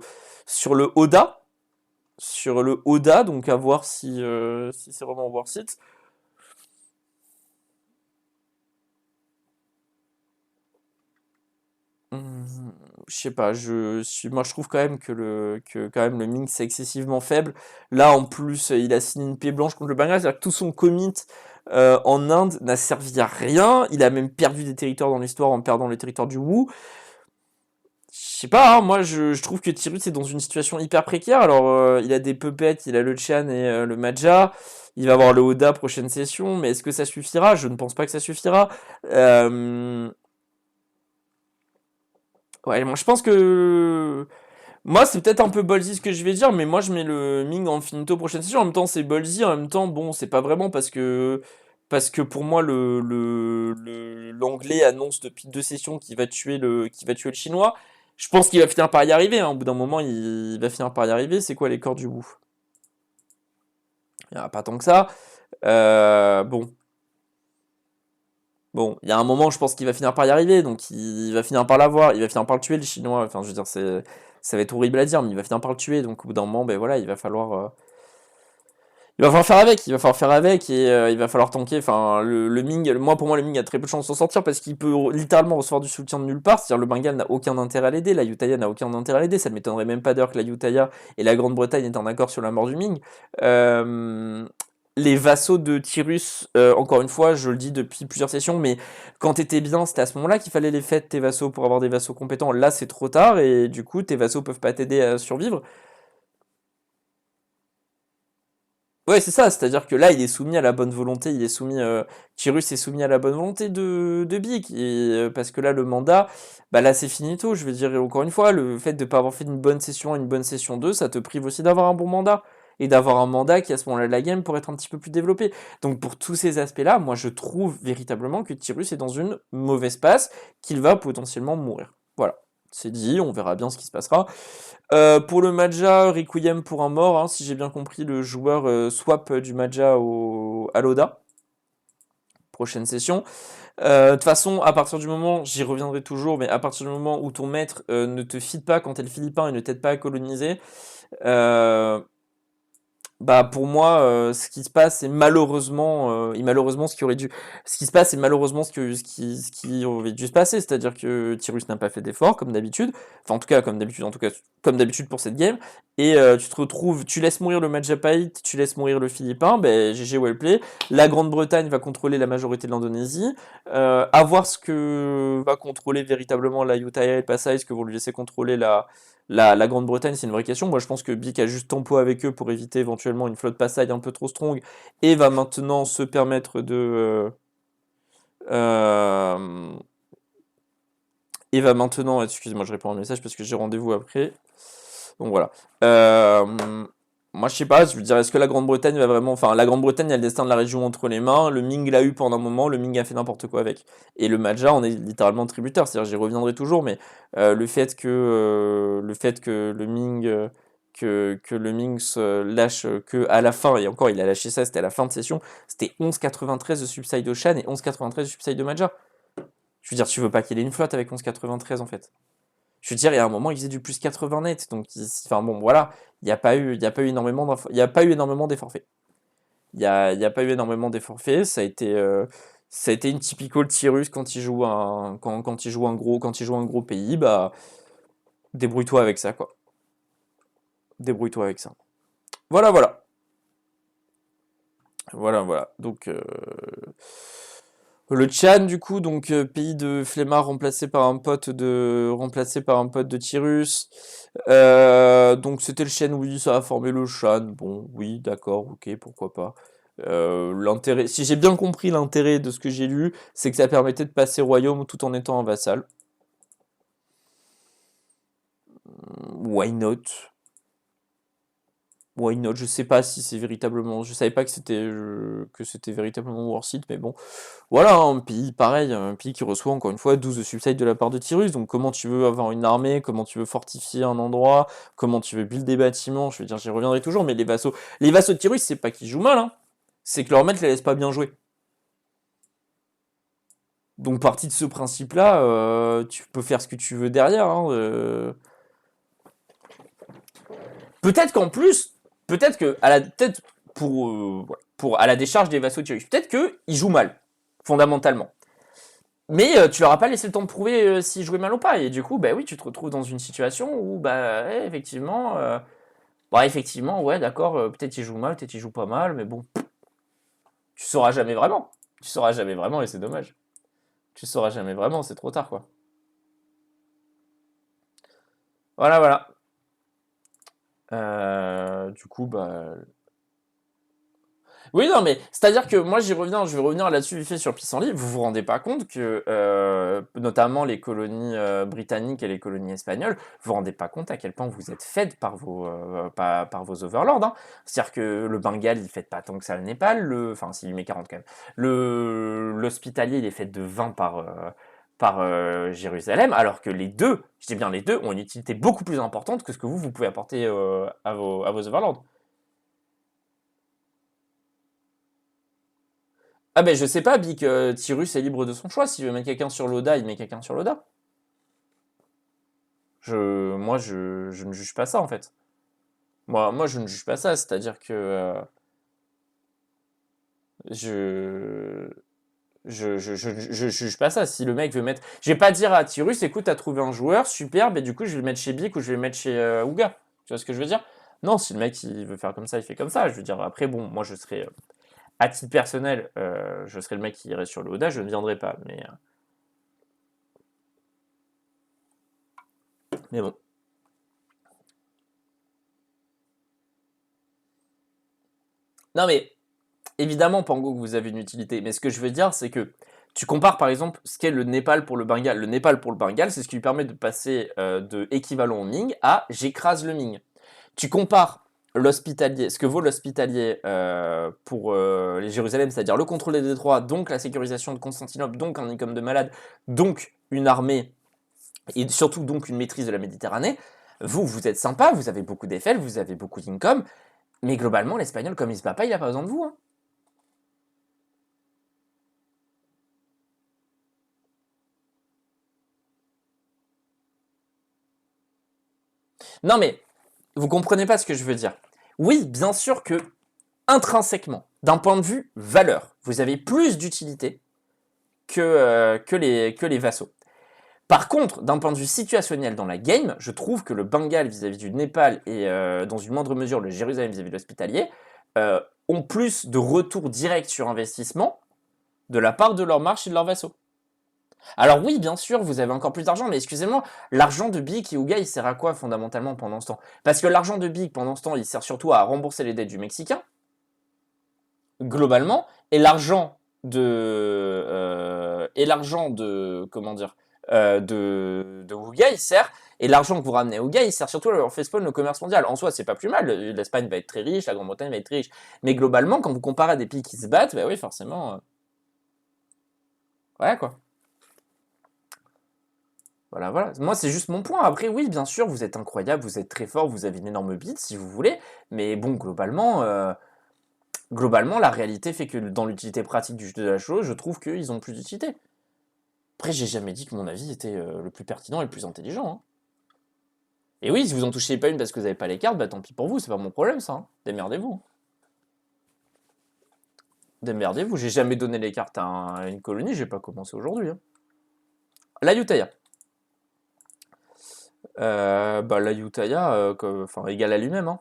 Oda, donc à voir si c'est vraiment worth it. Hum, je sais pas, moi je trouve quand même que quand même le Ming c'est excessivement faible. Là en plus il a signé une paix blanche contre le Bangladesh, c'est-à-dire que tout son commit en Inde n'a servi à rien. Il a même perdu des territoires dans l'histoire en perdant le territoire du Wu. Je sais pas, hein, moi je trouve que Tyrus est dans une situation hyper précaire. Alors il a des puppets, il a le Chan et le Maja. Il va avoir le Oda prochaine session, mais est-ce que ça suffira? Je ne pense pas que ça suffira. Euh, Ouais, moi je pense que. Moi c'est peut-être un peu ballsy ce que je vais dire, mais moi je mets le Ming en finito prochaine session. En même temps c'est ballsy, en même temps bon c'est pas vraiment parce que pour moi l'anglais annonce depuis deux sessions qu'il va tuer le chinois. Je pense qu'il va finir par y arriver, hein. Au bout d'un moment il va finir par y arriver. C'est quoi les corps du bout? Il n'y en a pas tant que ça. Bon. Bon, il y a un moment, je pense qu'il va finir par y arriver, donc il va finir par l'avoir, il va finir par le tuer, le Chinois. Enfin, je veux dire, ça va être horrible à dire, mais il va finir par le tuer, donc au bout d'un moment, ben voilà, il va falloir faire avec, il va falloir faire avec, et il va falloir tanker. Enfin, le Ming, moi pour moi, le Ming a très peu de chances de s'en sortir parce qu'il peut littéralement recevoir du soutien de nulle part. C'est-à-dire, le Bengale n'a aucun intérêt à l'aider, la Ayutthaya n'a aucun intérêt à l'aider. Ça ne m'étonnerait même pas d'ailleurs que la Ayutthaya et la Grande-Bretagne aient un accord sur la mort du Ming. Euh, les vassaux de Tyrus, encore une fois, je le dis depuis plusieurs sessions, mais quand t'étais bien, c'était à ce moment-là qu'il fallait les fêtes tes vassaux pour avoir des vassaux compétents. Là, c'est trop tard et du coup, tes vassaux peuvent pas t'aider à survivre. Ouais, c'est ça, c'est-à-dire que là, il est soumis à la bonne volonté, Tyrus est soumis à la bonne volonté de Bic, et parce que là, le mandat, bah là, c'est finito, je veux dire, et encore une fois, le fait de ne pas avoir fait une bonne session 1, une bonne session 2, ça te prive aussi d'avoir un bon mandat, et d'avoir un mandat qui, à ce moment-là de la game, pourrait être un petit peu plus développé. Donc, pour tous ces aspects-là, moi, je trouve véritablement que Tyrus est dans une mauvaise passe, qu'il va potentiellement mourir. Voilà, c'est dit, on verra bien ce qui se passera. Pour le Maja, Requiem pour un mort, hein, si j'ai bien compris, le joueur swap du Maja à l'Oda. Prochaine session. De toute façon, à partir du moment, j'y reviendrai toujours, mais à partir du moment où ton maître ne te feed pas quand t'es le Philippin et ne t'aide pas à coloniser, euh, bah pour moi, ce qui se passe, c'est malheureusement, ce qui se passe, c'est malheureusement ce qui aurait dû se passer, c'est-à-dire que Tyrus n'a pas fait d'effort, comme d'habitude, enfin en tout cas, comme d'habitude pour cette game, et tu te retrouves, tu laisses mourir le Majapahit, tu laisses mourir le Philippin, ben GG Wellplay, la Grande-Bretagne va contrôler la majorité de l'Indonésie, à voir ce que va contrôler véritablement la Ayutthaya et le Pasai, est-ce que vont lui laisser contrôler la Grande-Bretagne, c'est une vraie question. Moi, je pense que Bic a juste tempo avec eux pour éviter éventuellement une flotte passade un peu trop strong et va maintenant se permettre euh, et va maintenant. Excusez-moi, je réponds à un message parce que j'ai rendez-vous après. Donc voilà. Moi, je sais pas, je veux dire, est-ce que la Grande-Bretagne va vraiment. Enfin, la Grande-Bretagne a le destin de la région entre les mains. Le Ming l'a eu pendant un moment, le Ming a fait n'importe quoi avec. Et le Maja, on est littéralement tributaire. C'est-à-dire, j'y reviendrai toujours, mais le fait que le Ming se lâche que à la fin, et encore, il a lâché ça, c'était à la fin de session, c'était 11,93 de Subside Ocean et 11,93 de Subside de Maja. Je veux dire, tu veux pas qu'il ait une flotte avec 11,93 en fait. Je veux dire, il y a un moment, il faisait du plus 80 net. Donc, enfin bon, voilà, il y a pas eu énormément il y a pas eu énormément d'efforts faits. Il y a pas eu énormément d'efforts faits. Ça a été une typical Tyrus quand il joue un gros pays, bah, débrouille-toi avec ça, quoi. Débrouille-toi avec ça. Voilà, voilà. Voilà, voilà. Donc, le Tchad, du coup, donc pays de flemmard remplacé par un pote de Tyrus. Donc c'était le Shen, oui, ça a formé le Shan. Bon, oui, d'accord, ok, pourquoi pas. L'intérêt, si j'ai bien compris l'intérêt de ce que j'ai lu, c'est que ça permettait de passer royaume tout en étant un vassal. Why not? Why not? Je sais pas si c'est véritablement. Je savais pas que c'était véritablement worth it, mais bon. Voilà, un pays pareil, un pays qui reçoit encore une fois 12 de subside de la part de Tyrus. Donc comment tu veux avoir une armée, comment tu veux fortifier un endroit, comment tu veux build des bâtiments, je veux dire, j'y reviendrai toujours, mais les vassaux de Tyrus, c'est pas qu'ils jouent mal, hein. C'est que leur maître les laisse pas bien jouer. Donc parti de ce principe-là, tu peux faire ce que tu veux derrière, hein. Peut-être qu'en plus, peut-être que à la tête pour à la décharge des vassaux de Tyrus, peut-être qu'ils jouent mal, fondamentalement. Mais tu leur as pas laissé le temps de prouver s'ils jouaient mal ou pas. Et du coup, bah oui, tu te retrouves dans une situation où, bah, ouais, effectivement, ouais, d'accord, peut-être ils jouent mal, peut-être ils jouent pas mal, mais bon, tu sauras jamais vraiment. Tu sauras jamais vraiment et c'est dommage. Tu sauras jamais vraiment, c'est trop tard, quoi. Voilà, voilà. Du coup, bah, oui, non, mais c'est-à-dire que moi, je vais revenir là-dessus vite fait sur Pissenlit. Vous vous rendez pas compte que, notamment les colonies britanniques et les colonies espagnoles, vous vous rendez pas compte à quel point vous êtes fed par vos overlords, hein. C'est-à-dire que le Bengale, il fait pas tant que ça le Népal, enfin, s'il met 40 quand même. L'hospitalier, il est fait de 20 par Jérusalem, alors que les deux, je dis bien les deux, ont une utilité beaucoup plus importante que ce que vous pouvez apporter à vos overlords. Ah ben je sais pas, Bic, Tyrus est libre de son choix. S'il veut mettre quelqu'un sur l'Oda, il met quelqu'un sur l'Oda. Moi, je ne juge pas ça en fait. Moi, je ne juge pas ça. C'est-à-dire que je, je juge pas ça. Si le mec veut mettre, je vais pas dire à Tyrus, écoute, t'as trouvé un joueur super, mais du coup, je vais le mettre chez Bic ou je vais le mettre chez Ouga. Tu vois ce que je veux dire? Non, si le mec il veut faire comme ça, il fait comme ça. Je veux dire, après, bon, moi, je serais à titre personnel, je serais le mec qui irait sur le Oda, je ne viendrai pas. Mais bon. Non mais évidemment, Pango, que vous avez une utilité, mais ce que je veux dire, c'est que tu compares par exemple ce qu'est le Népal pour le Bengale. Le Népal pour le Bengale, c'est ce qui lui permet de passer de équivalent au Ming à j'écrase le Ming. Tu compares l'hospitalier, ce que vaut l'hospitalier pour les Jérusalem, c'est-à-dire le contrôle des détroits, donc la sécurisation de Constantinople, donc un income de malade, donc une armée, et surtout donc une maîtrise de la Méditerranée. Vous êtes sympa, vous avez beaucoup d'effets, vous avez beaucoup d'income, mais globalement, l'Espagnol, comme il se bat pas, il a pas besoin de vous, hein. Non mais, vous comprenez pas ce que je veux dire. Oui, bien sûr que, intrinsèquement, d'un point de vue valeur, vous avez plus d'utilité que les vassaux. Par contre, d'un point de vue situationnel dans la game, je trouve que le Bengale vis-à-vis du Népal et dans une moindre mesure le Jérusalem vis-à-vis de l'Hospitalier ont plus de retour direct sur investissement de la part de leurs marches et de leurs vassaux. Alors oui, bien sûr, vous avez encore plus d'argent, mais excusez-moi, l'argent de Big et Ouga, il sert à quoi fondamentalement pendant ce temps? Parce que l'argent de Big, pendant ce temps, il sert surtout à rembourser les dettes du Mexicain, globalement, comment dire, de Ouga, il sert, et l'argent que vous ramenez à Ouga, il sert surtout à leur faire spawn le commerce mondial. En soi, c'est pas plus mal, l'Espagne va être très riche, la Grande-Bretagne va être très riche, mais globalement, quand vous comparez à des pays qui se battent, bah oui, forcément, voilà quoi. Voilà, voilà. Moi, c'est juste mon point. Après, oui, bien sûr, vous êtes incroyable, vous êtes très fort, vous avez une énorme bite, si vous voulez. Mais bon, globalement, la réalité fait que dans l'utilité pratique de la chose, je trouve qu'ils ont plus d'utilité. Après, j'ai jamais dit que mon avis était le plus pertinent et le plus intelligent, hein. Et oui, si vous en touchez pas une parce que vous n'avez pas les cartes, bah tant pis pour vous, c'est pas mon problème, ça, hein. Démerdez-vous, hein. Démerdez-vous. J'ai jamais donné les cartes à une colonie, j'ai pas commencé aujourd'hui, hein. La Utaya. Bah, la Utaya, enfin, égal à lui-même, hein.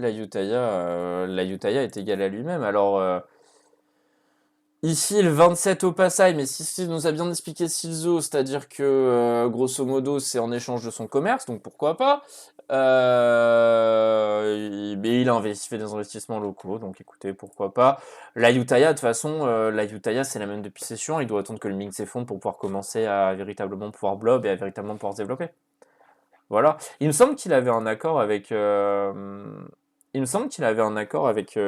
La Utaya est égale à lui-même. Alors, ici, le 27 au passage, mais si nous a bien expliqué Silzo, c'est-à-dire que, grosso modo, c'est en échange de son commerce, donc pourquoi pas. Mais il fait des investissements locaux, donc écoutez, pourquoi pas. La Utaya, de toute façon, la Utaya, c'est la même depuis session. Il doit attendre que le Ming s'effondre pour pouvoir commencer à véritablement pouvoir blob et à véritablement pouvoir se développer. Voilà. Il me semble qu'il avait un accord avec. Il me semble qu'il avait un accord avec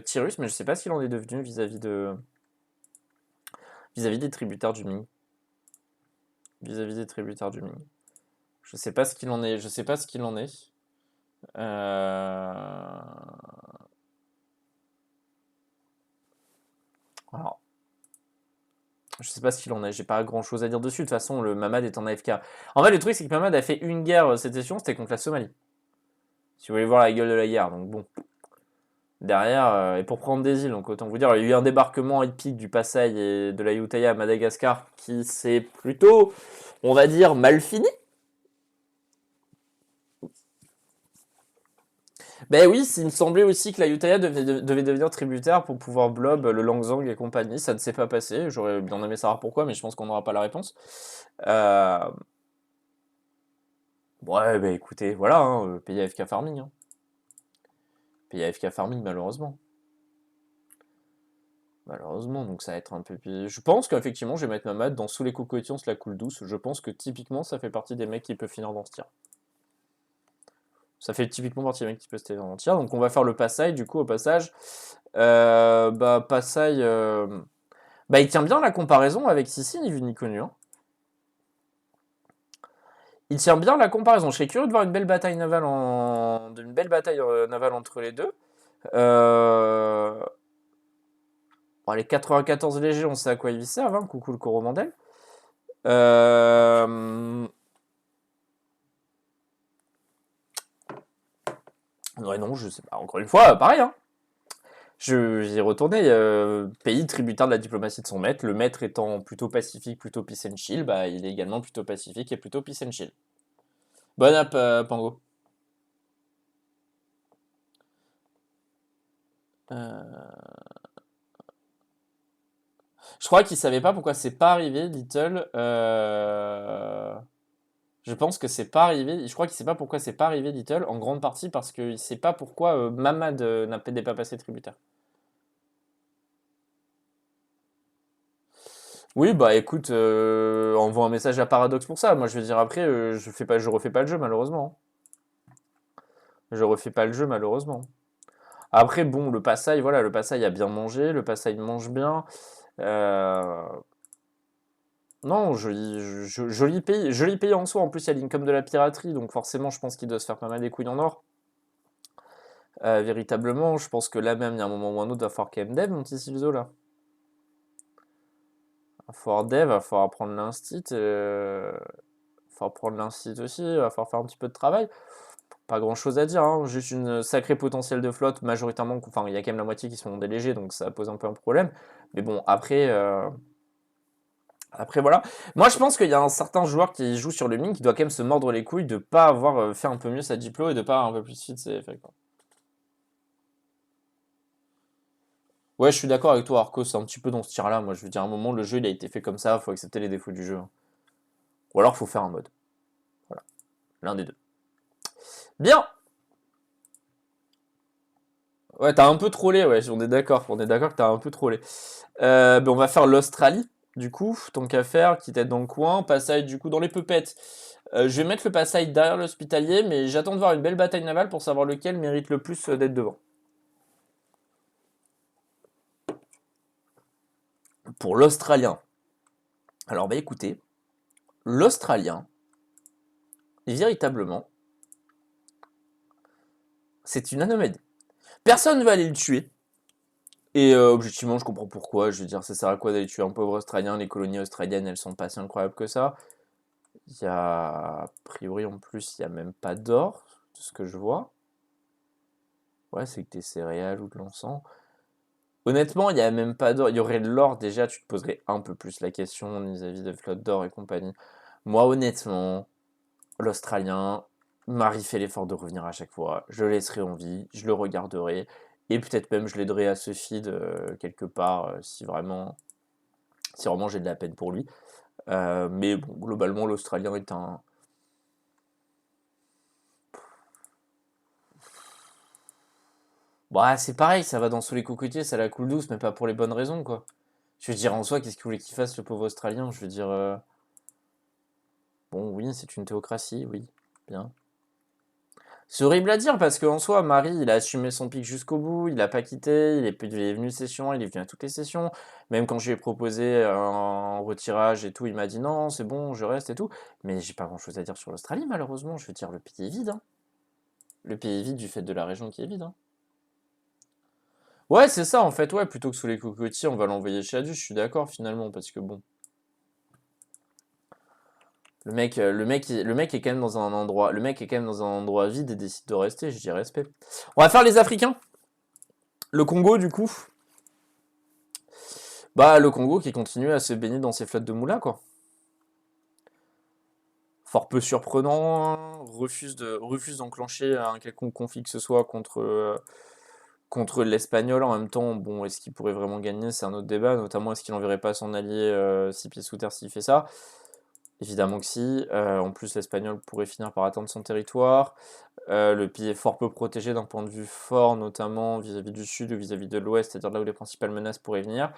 Tyrus, mais je sais pas ce qu'il en est devenu vis-à-vis des tributaires du Ming. Vis-à-vis des tributaires du Ming. Je sais pas ce qu'il en est. Je sais pas ce qu'il en est. Alors, je sais pas ce qu'il en est. J'ai pas grand chose à dire dessus. De toute façon, le Mamad est en AFK. En fait, le truc, c'est que Mamad a fait une guerre cette session, c'était contre la Somalie. Si vous voulez voir la gueule de la guerre. Donc bon. Derrière, et pour prendre des îles, donc autant vous dire, il y a eu un débarquement épique du Pasai et de la Utaya à Madagascar qui s'est plutôt, on va dire, mal fini. Ben oui, il me semblait aussi que la Utaya devait devenir tributaire pour pouvoir blob le Langzang et compagnie. Ça ne s'est pas passé. J'aurais bien aimé savoir pourquoi, mais je pense qu'on n'aura pas la réponse. Euh... Ouais, ben écoutez, voilà, hein, pays AFK Farming. Hein. Pays AFK Farming, malheureusement. Malheureusement, donc ça va être un peu. Je pense qu'effectivement, je vais mettre Mamad dans Sous les cocotiers, on se la coule douce. Je pense que typiquement, ça fait partie des mecs qui peuvent finir dans ce tir. Ça fait typiquement partie des mecs qui peuvent se finir dans ce tir. Donc on va faire le Pasai, du coup, au passage. Pasai. Bah, il tient bien la comparaison avec Sissi, ni vu ni connu. Hein. Il tient bien la comparaison. Je serais curieux de voir une belle bataille navale, navale entre les deux. Bon, les 94 légers, on sait à quoi ils servent. Hein. Coucou le Coromandel. Ouais, non, je sais pas. Encore une fois, pareil. Hein. J'y retournais. Pays tributaire de la diplomatie de son maître. Le maître étant plutôt pacifique, plutôt peace and chill, bah, il est également plutôt pacifique et plutôt peace and chill. Bonne app, Pango. Je crois qu'il savait pas pourquoi c'est pas arrivé, Little. Je pense que c'est pas arrivé. Je crois qu'il sait pas pourquoi c'est pas arrivé, Little, en grande partie parce qu'il sait pas pourquoi Mamad n'est pas passé tributaire. Oui, bah écoute, envoie un message à Paradox pour ça. Moi, je veux dire après, je refais pas le jeu malheureusement. Je refais pas le jeu malheureusement. Après, bon, le Passaï, voilà, le Passaï a bien mangé, le Passaï mange bien. Euh, Non, joli pays en soi. En plus, il y a l'income de la piraterie, donc forcément, je pense qu'il doit se faire pas mal des couilles en or. Véritablement, je pense que là même, il y a un moment ou un autre, va falloir quand même dev, mon petit Silzo, là. Va falloir dev, va falloir apprendre l'instit, va falloir prendre l'instit aussi, va falloir faire un petit peu de travail. Pas grand chose à dire, hein. Juste une sacrée potentiel de flotte, majoritairement, enfin, il y a quand même la moitié qui sont des légers, donc ça pose un peu un problème. Mais bon, après voilà. Moi je pense qu'il y a un certain joueur qui joue sur le Ming qui doit quand même se mordre les couilles de pas avoir fait un peu mieux sa diplo et de pas avoir un peu plus fit ses effets. Quoi. Ouais, je suis d'accord avec toi, Arco, c'est un petit peu dans ce tir-là. Moi je veux dire, à un moment, le jeu il a été fait comme ça, faut accepter les défauts du jeu. Hein. Ou alors faut faire un mode. Voilà, l'un des deux. Bien. Ouais, t'as un peu trollé, ouais, on est d'accord. On est d'accord que t'as un peu trollé. Ben, on va faire l'Australie, du coup, tant qu'à faire, qui t'aide dans le coin. Passage, du coup, dans les peupettes. Je vais mettre le passage derrière l'hospitalier, mais j'attends de voir une belle bataille navale pour savoir lequel mérite le plus d'être devant. Pour l'Australien. Alors, bah écoutez, l'Australien, véritablement, c'est une anomalie. Personne ne va aller le tuer. Et objectivement, je comprends pourquoi. Je veux dire, ça sert à quoi d'aller tuer un pauvre Australien? Les colonies australiennes, elles sont pas si incroyables que ça. Il y a, a priori, en plus, il n'y a même pas d'or, de ce que je vois. Ouais, c'est que des céréales ou de l'encens. Honnêtement, il n'y a même pas d'or. Il y aurait de l'or, déjà, tu te poserais un peu plus la question vis-à-vis de flotte d'or et compagnie. Moi, honnêtement, l'Australien, Marie fait l'effort de revenir à chaque fois, je le laisserai en vie, je le regarderai, et peut-être même je l'aiderai à se feed quelque part si vraiment j'ai de la peine pour lui. Mais bon, globalement, l'Australien est un. Bah, c'est pareil, ça va dans sous les cocotiers, ça la coule douce, mais pas pour les bonnes raisons, quoi. Je veux dire, en soi, qu'est-ce que vous voulez qu'il fasse, le pauvre Australien? Je veux dire, bon, oui, c'est une théocratie, oui, bien. C'est horrible à dire parce qu'en soi, Marie, il a assumé son pic jusqu'au bout, il a pas quitté, il est venu session, il est venu à toutes les sessions. Même quand je lui ai proposé un retirage et tout, il m'a dit non, c'est bon, je reste et tout. Mais j'ai pas grand-chose à dire sur l'Australie, malheureusement. Je veux dire, le pays est vide, hein. Le pays est vide du fait de la région qui est vide, hein. Ouais, c'est ça, en fait, ouais, plutôt que sous les cocotiers, on va l'envoyer chez Adu, je suis d'accord, finalement, parce que bon. Le mec est quand même dans un endroit, le mec est quand même dans un endroit vide et décide de rester, je dis respect. On va faire les Africains. Le Congo, du coup. Bah, le Congo qui continue à se baigner dans ses flottes de moulins, quoi. Fort peu surprenant, hein, refuse d'enclencher un quelconque conflit que ce soit contre l'Espagnol. En même temps, bon, est-ce qu'il pourrait vraiment gagner? C'est un autre débat, notamment est-ce qu'il n'enverrait pas son allié 6 pieds sous terre s'il fait ça? Évidemment que si. En plus, l'Espagnol pourrait finir par atteindre son territoire. Le pays est fort peu protégé d'un point de vue fort, notamment vis-à-vis du sud ou vis-à-vis de l'ouest, c'est-à-dire là où les principales menaces pourraient venir.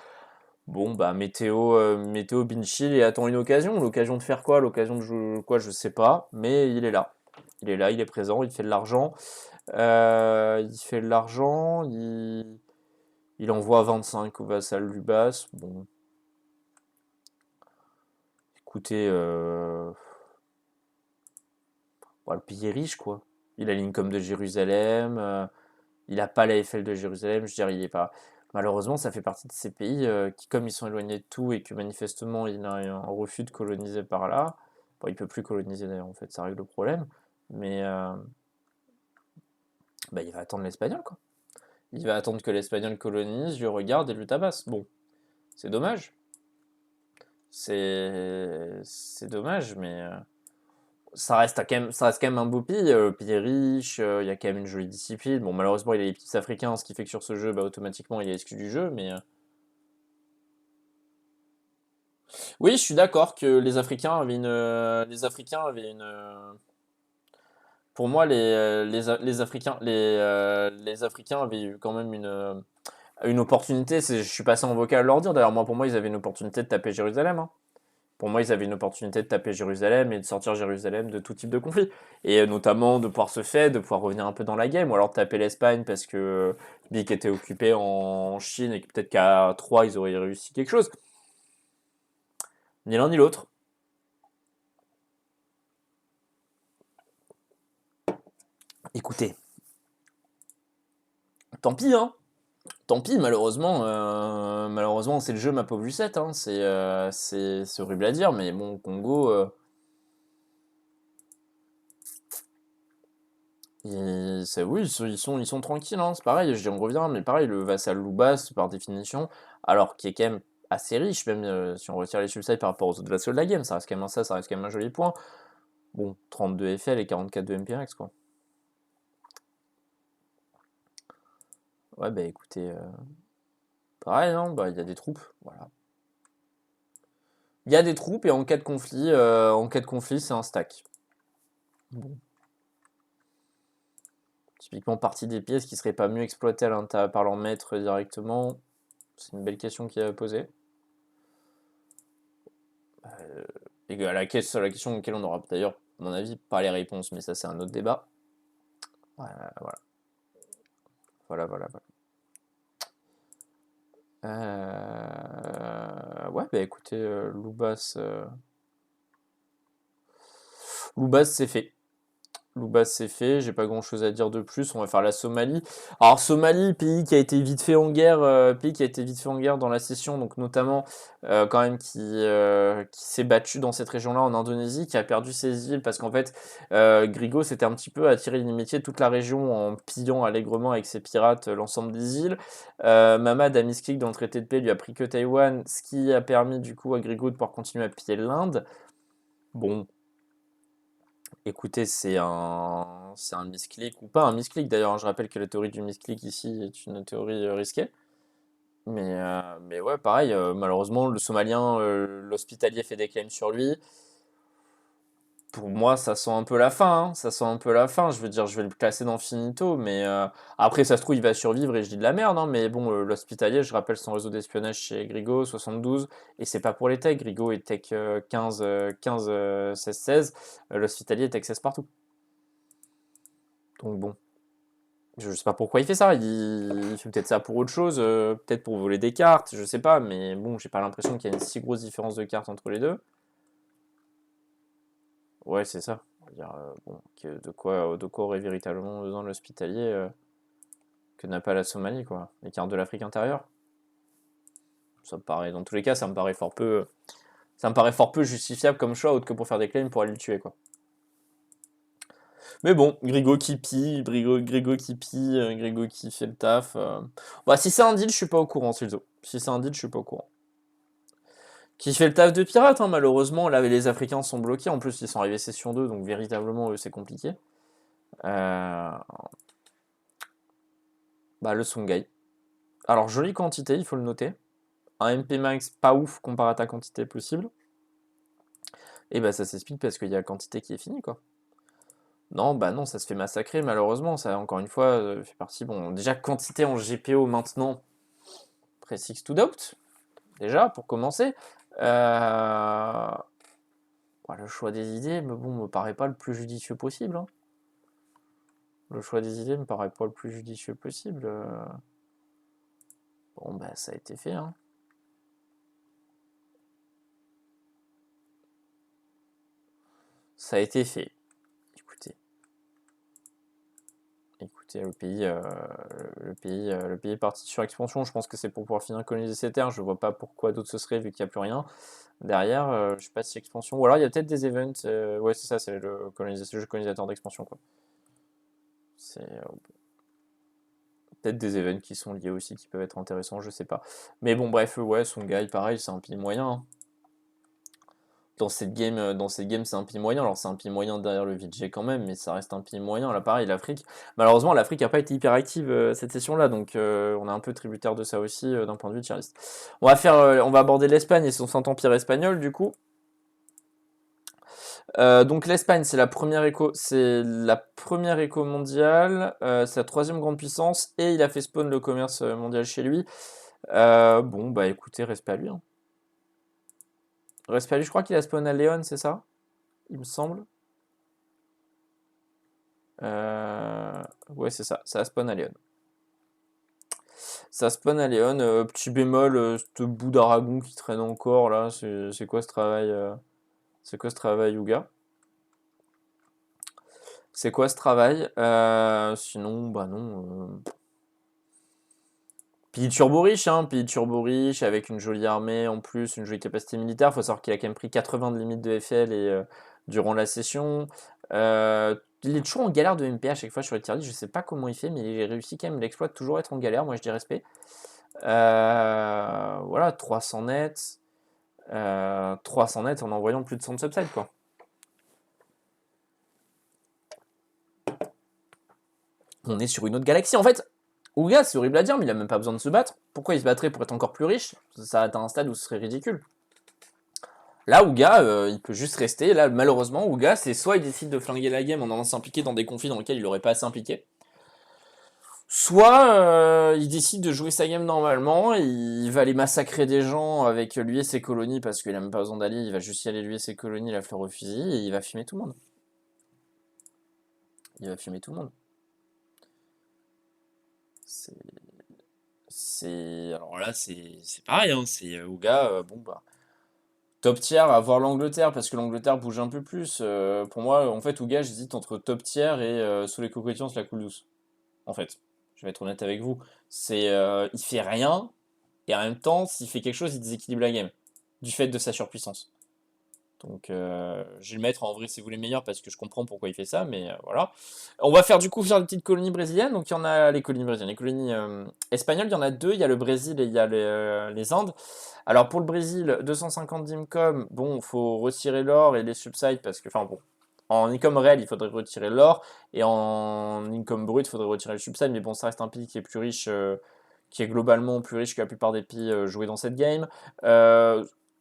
Bon, bah, météo bin chill et attend une occasion. L'occasion de faire quoi? L'occasion de jouer quoi? Je sais pas, mais il est là. Il est là, il est présent, il fait de l'argent. Il fait de l'argent, il envoie 25 au vassal Lubas. Bon, écoutez, bon, le pays est riche, quoi. Il a l'Income de Jérusalem, il a pas la Eiffel de Jérusalem, je veux dire, il est pas. Malheureusement, ça fait partie de ces pays qui, comme ils sont éloignés de tout et que manifestement il a un refus de coloniser par là, bon, il peut plus coloniser d'ailleurs, en fait, ça règle le problème, mais bah, il va attendre l'espagnol, quoi. Il va attendre que l'espagnol colonise, le regarde et le tabasse. Bon, c'est dommage. C'est dommage, mais ça reste quand même un beau pays. Le pays est riche, il y a quand même une jolie discipline. Bon, malheureusement, il a les petits Africains, ce qui fait que sur ce jeu, bah, automatiquement, il est exclu du jeu. Mais oui, je suis d'accord que les Africains avaient pour moi, les Africains avaient eu quand même une opportunité. Je suis passé en vocal à leur dire. D'ailleurs, moi, pour moi, ils avaient une opportunité de taper Jérusalem, hein. Pour moi, ils avaient une opportunité de taper Jérusalem et de sortir Jérusalem de tout type de conflit. Et notamment de pouvoir se faire, de pouvoir revenir un peu dans la game, ou alors de taper l'Espagne parce que Bic était occupé en Chine et que peut-être qu'à 3, ils auraient réussi quelque chose. Ni l'un ni l'autre. Écoutez, tant pis, hein. Tant pis, malheureusement, c'est le jeu, ma pauvre Lucette, hein. C'est horrible à dire, mais bon, Congo, oui, ils sont tranquilles, hein, c'est pareil, on revient, mais pareil, le vassal Loubas, par définition, alors qui est quand même assez riche, même si on retire les subsides par rapport aux autres vassaux de la game, ça reste quand même ça reste quand même un joli point. Bon, 32 FL et 44 de MPRX, quoi. Ouais, bah écoutez, pareil, hein, bah il y a des troupes, voilà. Il y a des troupes et en cas de conflit, c'est un stack. Bon. Typiquement, partie des pièces qui seraient pas mieux exploitées à l'intérieur par leur maître directement, c'est une belle question qui est à poser. Et à la question auquel on aura d'ailleurs, à mon avis, pas les réponses, mais ça c'est un autre débat. Voilà, voilà, voilà. Ouais, bah écoutez, Loubas c'est fait. Loubas c'est fait, j'ai pas grand chose à dire de plus, on va faire la Somalie. Alors Somalie, pays qui a été vite fait en guerre, pays qui a été vite fait en guerre dans la session, donc notamment quand même qui s'est battu dans cette région-là en Indonésie, qui a perdu ses îles parce qu'en fait Grigo s'était un petit peu attiré l'inimitié de toute la région en pillant allègrement avec ses pirates l'ensemble des îles. Mamad a mis clic dans le traité de paix, lui a pris que Taïwan, ce qui a permis du coup à Grigo de pouvoir continuer à piller l'Inde. Bon, Écoutez, c'est un misclick ou pas un misclick d'ailleurs, hein. Je rappelle que la théorie du misclick ici est une théorie risquée. Mais ouais, pareil, malheureusement, le Somalien, l'hospitalier fait des claims sur lui. Pour moi, ça sent un peu la fin, hein. Ça sent un peu la fin. Je veux dire, je vais le classer dans Finito, mais après, ça se trouve, il va survivre et je dis de la merde, hein. Mais bon, l'hospitalier, je rappelle son réseau d'espionnage chez Grigo, 72, et c'est pas pour les techs. Grigo est tech 15, 15, 16, 16. L'hospitalier est tech 16 partout. Donc bon. Je sais pas pourquoi il fait ça. Il fait peut-être ça pour autre chose, peut-être pour voler des cartes, je sais pas, mais bon, j'ai pas l'impression qu'il y a une si grosse différence de cartes entre les deux. Ouais, c'est ça. On va dire, bon, de quoi aurait véritablement besoin l'hospitalier que n'a pas la Somalie, quoi. Les cartes de l'Afrique intérieure. Ça me paraît, dans tous les cas, ça me paraît fort peu justifiable comme choix, autre que pour faire des claims pour aller le tuer, quoi. Mais bon, Grigo qui pille, Grigo qui pille, Grigo qui fait le taf. Bah, si c'est un deal, je suis pas au courant, Silzo. Si c'est un deal, je suis pas au courant. Qui fait le taf de pirate, hein, malheureusement. Là, les Africains sont bloqués. En plus, ils sont arrivés session 2, donc véritablement, eux, c'est compliqué. Euh, Bah, le Songhai. Alors, jolie quantité, il faut le noter. Un MP max pas ouf comparé à ta quantité possible. Et bah, ça s'explique parce qu'il y a la quantité qui est finie, quoi. Non, bah non, ça se fait massacrer, malheureusement. Ça, encore une fois, fait partie. Bon, déjà, quantité en GPO maintenant, press X to doubt. Déjà, pour commencer. Bah, le choix des idées, mais bon, me paraît pas le plus judicieux possible, hein. Le choix des idées me paraît pas le plus judicieux possible. Bon, bah, ça a été fait, hein. Ça a été fait. Écoutez. Écoutez, le pays est parti sur expansion. Je pense que c'est pour pouvoir finir de coloniser ces terres. Je vois pas pourquoi d'autres ce serait vu qu'il n'y a plus rien. Derrière, je sais pas si expansion. Ou alors il y a peut-être des events. Ouais, c'est ça, c'est le jeu colonisateur d'expansion, quoi. C'est peut-être des events qui sont liés aussi, qui peuvent être intéressants, je sais pas. Mais bon, bref, ouais, Songhai, pareil, c'est un pays moyen, hein. Dans cette game, c'est un pays moyen. Alors, c'est un pays moyen derrière le VJ quand même, mais ça reste un pays moyen. Là, pareil, l'Afrique. Malheureusement, l'Afrique n'a pas été hyper active cette session-là, donc on est un peu tributaire de ça aussi d'un point de vue tier list. On va aborder l'Espagne et son Saint-Empire espagnol, du coup. Donc l'Espagne, c'est la première éco mondiale, c'est la troisième grande puissance, et il a fait spawn le commerce mondial chez lui. Bon, bah écoutez, respect à lui, hein. Respect à lui, je crois qu'il a spawn à Léon, c'est ça? Il me semble. Ouais, c'est ça, ça spawn à Léon. Ça spawn à Léon, petit bémol, ce bout d'Aragon qui traîne encore là, c'est quoi ce travail C'est quoi ce travail, Yuga? C'est quoi ce travail? Sinon, bah non. Pays turbo riche, hein, pays turbo riche, avec une jolie armée en plus, une jolie capacité militaire. Faut savoir qu'il a quand même pris 80 de limite de FL durant la session. Il est toujours en galère de MP à chaque fois sur les tier list. Je sais pas comment il fait, mais il réussit quand même l'exploit de toujours être en galère. Moi, je dis respect. Voilà, 300 nets. 300 nets en envoyant plus de 100 de subside, quoi. On est sur une autre galaxie. En fait, Ouga, c'est horrible à dire, mais il a même pas besoin de se battre. Pourquoi il se battrait pour être encore plus riche? Ça atteint un stade où ce serait ridicule. Là, Ouga, il peut juste rester. Là, malheureusement, Ouga, c'est soit il décide de flinguer la game en allant s'impliquer dans des conflits dans lesquels il aurait pas à s'impliquer, soit il décide de jouer sa game normalement, et il va aller massacrer des gens avec lui et ses colonies parce qu'il a même pas besoin d'aller, il va juste y aller lui et ses colonies, la fleur au fusil, et il va fumer tout le monde. Il va fumer tout le monde. Alors là, c'est pareil, hein, c'est Ouga, bon bah. Top tier, à voir l'Angleterre, parce que l'Angleterre bouge un peu plus. Pour moi, en fait, Ouga, j'hésite entre top tier et sous les cocotiers, la coule douce. En fait, je vais être honnête avec vous. Il fait rien, et en même temps, s'il fait quelque chose, il déséquilibre la game, du fait de sa surpuissance. Donc, je vais le mettre en vrai, c'est vous les meilleurs, parce que je comprends pourquoi il fait ça, mais voilà. On va faire du coup faire des petites colonies brésiliennes. Donc, il y en a les colonies brésiliennes. Les colonies espagnoles, il y en a deux. Il y a le Brésil et il y a les Indes. Alors, pour le Brésil, 250 d'Imcom, bon, faut retirer l'or et les subsides, parce que, enfin bon, En income réel, il faudrait retirer l'or, et en income brut, il faudrait retirer le subside, mais bon, ça reste un pays qui est plus riche, qui est globalement plus riche que la plupart des pays joués dans cette game.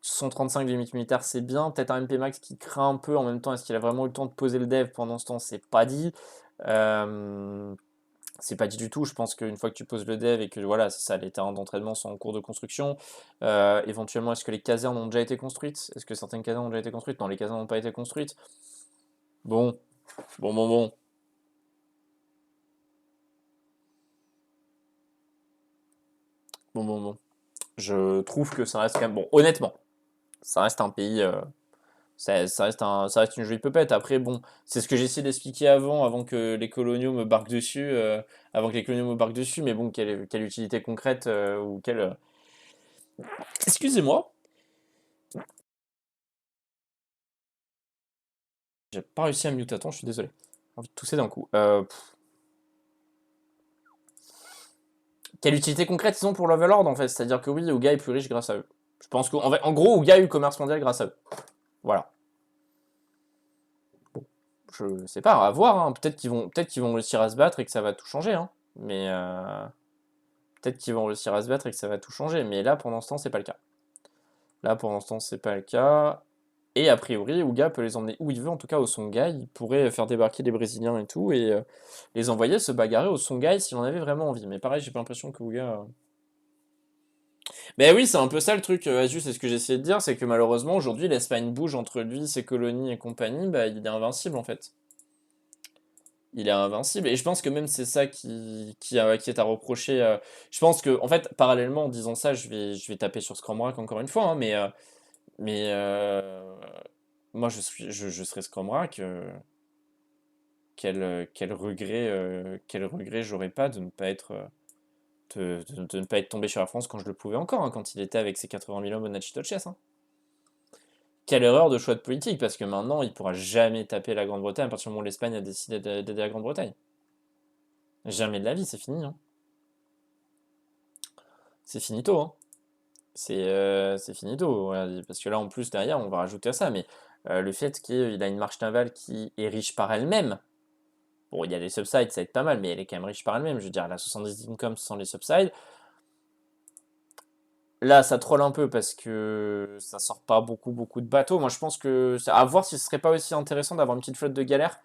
135 de limite militaire, c'est bien. Peut-être un MP Max qui craint un peu en même temps. Est-ce qu'il a vraiment eu le temps de poser le dev pendant ce temps? C'est pas dit. Euh, c'est pas dit du tout. Je pense qu'une fois que tu poses le dev et que voilà, c'est ça, les terrains d'entraînement sont en cours de construction. Éventuellement, est-ce que les casernes ont déjà été construites? Est-ce que certaines casernes ont déjà été construites? Non, les casernes n'ont pas été construites. Bon, bon. Bon. Je trouve que ça reste quand même bon. Honnêtement, ça reste un pays. Ça reste une jolie peuplette. Après, bon, c'est ce que j'ai essayé d'expliquer avant que les coloniaux me barquent dessus, mais bon, quelle utilité concrète ou quelle. Excusez-moi, j'ai pas réussi à mute à temps, je suis désolé. J'ai envie de tousser d'un coup. Quelle utilité concrète ils ont pour l'Overlord en fait? C'est-à-dire que oui, Ouga est plus riche grâce à eux. Je pense qu'en gros, Ouga a eu commerce mondial grâce à eux. Voilà. Bon, je sais pas, à voir, hein. Peut-être qu'ils vont réussir à se battre et que ça va tout changer, hein. Mais peut-être qu'ils vont réussir à se battre et que ça va tout changer. Mais là, pour l'instant, c'est pas le cas. Là, pour l'instant, c'est pas le cas. Et a priori, Ouga peut les emmener où il veut, en tout cas au Songhai. Il pourrait faire débarquer les Brésiliens et tout, et les envoyer se bagarrer au Songhai s'il en avait vraiment envie. Mais pareil, j'ai pas l'impression que Ouga. Ben oui, c'est un peu ça le truc, Asus, c'est ce que j'essayais de dire, c'est que malheureusement, aujourd'hui, l'Espagne bouge entre lui, ses colonies et compagnie, bah il est invincible en fait. Il est invincible, et je pense que même c'est ça qui est à reprocher. Je pense que, en fait, parallèlement, en disant ça, je vais taper sur Scrumrack encore une fois, hein, mais moi je serais Scrumrack, quel regret j'aurais pas de ne pas être, de ne pas être tombé sur la France quand je le pouvais encore, hein, quand il était avec ses 80 000 hommes au Nachito Chess. Hein. Quelle erreur de choix de politique, parce que maintenant il pourra jamais taper la Grande-Bretagne à partir du moment où l'Espagne a décidé d'aider la Grande-Bretagne. Jamais de la vie, c'est fini. Hein. C'est finito. Hein. C'est finito. Voilà, parce que là, en plus, derrière, on va rajouter à ça. Mais le fait qu'il a une marche navale qui est riche par elle-même, bon, il y a des subsides, ça va être pas mal, mais elle est quand même riche par elle-même. Je veux dire, elle a 70 d'income sans les subsides. Là, ça troll un peu parce que ça sort pas beaucoup de bateaux. Moi, je pense que c'est à voir si ce serait pas aussi intéressant d'avoir une petite flotte de galères,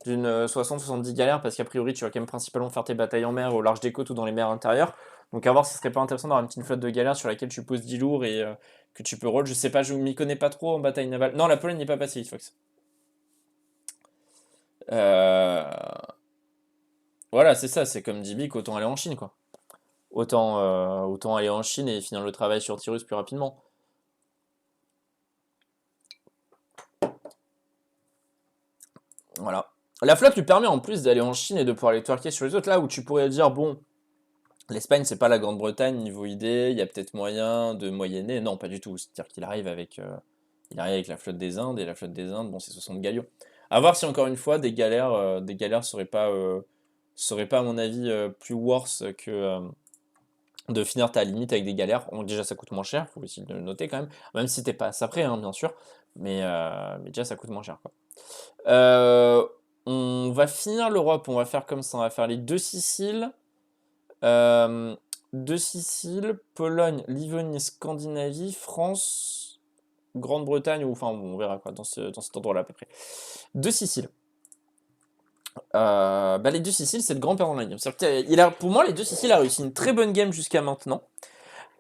d'une 60-70 galères, parce qu'a priori, tu vas quand même principalement faire tes batailles en mer, au large des côtes ou dans les mers intérieures. Donc, à voir si ce serait pas intéressant d'avoir une petite flotte de galères sur laquelle tu poses 10 lourds et que tu peux roll. Je sais pas, je m'y connais pas trop en bataille navale. Non, la Pologne n'est pas passée, Fox. Euh, Voilà, c'est ça, c'est comme Dibik, autant aller en Chine, quoi. Autant aller en Chine et finir le travail sur Tyrus plus rapidement. Voilà. La flotte lui permet en plus d'aller en Chine et de pouvoir aller twerker sur les autres, là où tu pourrais dire, bon, l'Espagne c'est pas la Grande-Bretagne niveau idée, il y a peut-être moyen de moyenner. Non, pas du tout. C'est-à-dire qu'il arrive avec la flotte des Indes, et la flotte des Indes, bon, c'est 60 galions. À voir si encore une fois des galères seraient pas à mon avis plus worse que de finir ta limite avec des galères. Bon, déjà ça coûte moins cher, faut aussi le noter quand même. Même si t'es pas ça près, hein, bien sûr, mais déjà ça coûte moins cher, quoi. Euh, on va finir l'Europe, on va faire comme ça, on va faire les deux Siciles. Euh, deux Siciles, Pologne, Livonie, Scandinavie, France, Grande-Bretagne, ou enfin on verra quoi, dans cet endroit-là à peu près. Deux Siciles. Bah, les deux Siciles, c'est le grand perdant de la game. Pour moi, les deux Siciles a réussi une très bonne game jusqu'à maintenant.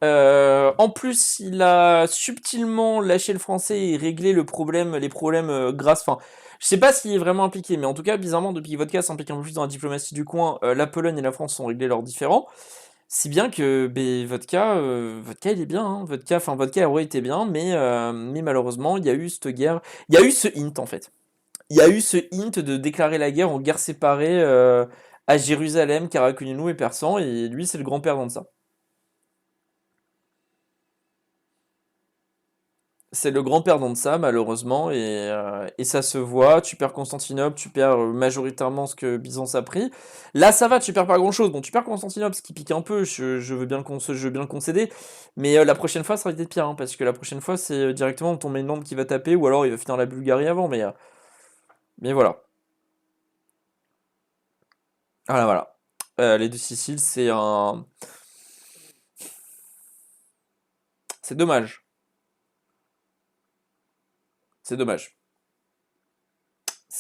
En plus, il a subtilement lâché le français et réglé les problèmes grâce. Enfin, je sais pas s'il est vraiment impliqué, mais en tout cas, bizarrement, depuis que Vodka s'implique un peu plus dans la diplomatie du coin, la Pologne et la France ont réglé leurs différends. Si bien que Vodka, il est bien. Hein. Vodka, ouais, était bien, mais malheureusement, il y a eu cette guerre. Il y a eu ce hint en fait. Il y a eu ce hint de déclarer la guerre en guerre séparée à Jérusalem, Karakuninu et Persan, et lui, c'est le grand perdant de ça. C'est le grand perdant de ça, malheureusement, et ça se voit. Tu perds Constantinople, tu perds majoritairement ce que Byzance a pris. Là, ça va, tu perds pas grand-chose. Bon, tu perds Constantinople, ce qui pique un peu, je veux bien je veux bien le concéder, mais la prochaine fois, ça va être pire, hein, parce que la prochaine fois, c'est directement ton mainland qui va taper, ou alors il va finir la Bulgarie avant, Mais voilà. Voilà, voilà. Les deux Siciles, c'est dommage. C'est dommage.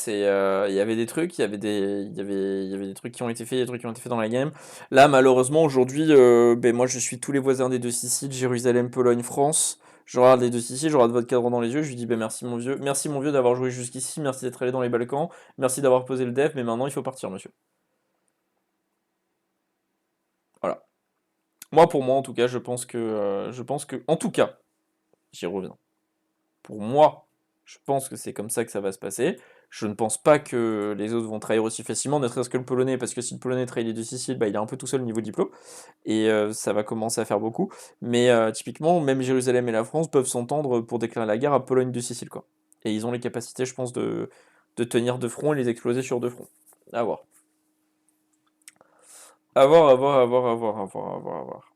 Il y avait des trucs, il y avait des trucs qui ont été faits, des trucs qui ont été faits dans la game. Là, malheureusement, aujourd'hui, ben, moi, je suis tous les voisins des deux Siciles, Jérusalem, Pologne, France. Je regarde les deux Siciles, je regarde votre cadran dans les yeux, je lui dis, ben, merci mon vieux d'avoir joué jusqu'ici, merci d'être allé dans les Balkans, merci d'avoir posé le dev, mais maintenant, il faut partir, monsieur. Voilà. Moi, pour moi, en tout cas, en tout cas, j'y reviens. Pour moi, je pense que c'est comme ça que ça va se passer. Je ne pense pas que les autres vont trahir aussi facilement, ne serait-ce que le Polonais, parce que si le Polonais trahit les deux Siciles, bah, il est un peu tout seul au niveau diplôme, et ça va commencer à faire beaucoup. Mais typiquement, même Jérusalem et la France peuvent s'entendre pour déclarer la guerre à Pologne de Sicile, quoi. Et ils ont les capacités, je pense, de tenir deux fronts et les exploser sur deux fronts. À voir. À voir, à voir, à voir, à voir, à voir, à voir, à voir.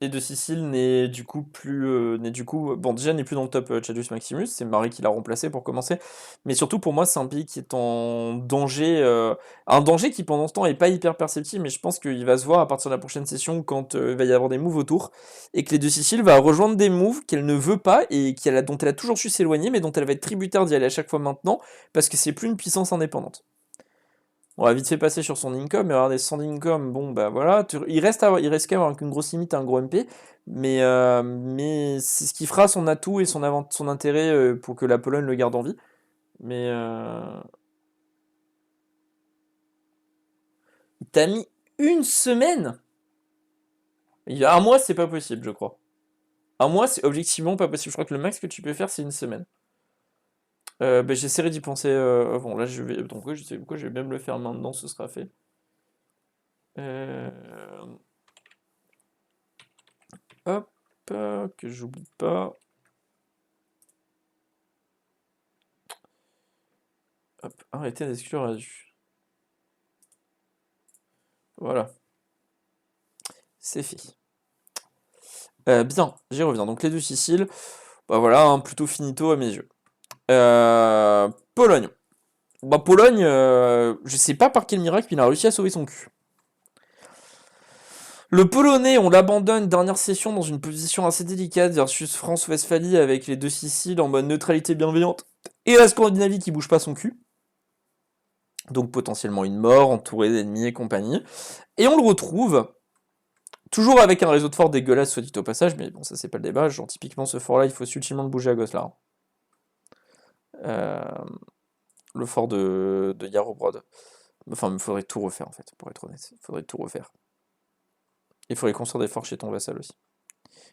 Et de Sicile n'est du coup, bon déjà n'est plus dans le top Chadius Maximus, c'est Marie qui l'a remplacé pour commencer, mais surtout pour moi c'est un pays qui est en danger, un danger qui pendant ce temps est pas hyper perceptible, mais je pense qu'il va se voir à partir de la prochaine session quand il va y avoir des moves autour, et que les deux Siciles va rejoindre des moves qu'elle ne veut pas et dont elle a toujours su s'éloigner, mais dont elle va être tributaire d'y aller à chaque fois maintenant, parce que c'est plus une puissance indépendante. On va vite fait passer sur son income, mais regardez, son income, bon bah voilà, il reste quand même avec une grosse limite, un gros MP, mais c'est ce qui fera son atout et son intérêt pour que la Pologne le garde en vie. Mais il t'a mis une semaine? Il y a un mois, c'est pas possible, je crois. Un mois, c'est objectivement pas possible. Je crois que le max que tu peux faire, c'est une semaine. Bah, j'essaierai d'y penser avant. Là, je vais. Donc, ouais, je sais pourquoi je vais même le faire maintenant, ce sera fait. Euh, Hop, que j'oublie pas. Hop, arrêtez d'exclure Adu. Voilà, c'est fait. Bien, j'y reviens. Donc les deux Siciles, bah voilà, plutôt finito à mes yeux. Pologne. Bah Pologne, je sais pas par quel miracle, mais il a réussi à sauver son cul. Le Polonais, on l'abandonne dernière session dans une position assez délicate versus France-Westphalie avec les deux Siciles en mode neutralité bienveillante et la Scandinavie qui bouge pas son cul. Donc potentiellement une mort, entouré d'ennemis et compagnie. Et on le retrouve toujours avec un réseau de forts dégueulasse, soit dit au passage, mais bon, ça c'est pas le débat. Genre, typiquement, ce fort-là, il faut subtilement le bouger à gauche là. Le fort de Yarobrod. Enfin, il faudrait tout refaire en fait, pour être honnête. Il faudrait tout refaire. Il faudrait construire des forts chez ton vassal aussi.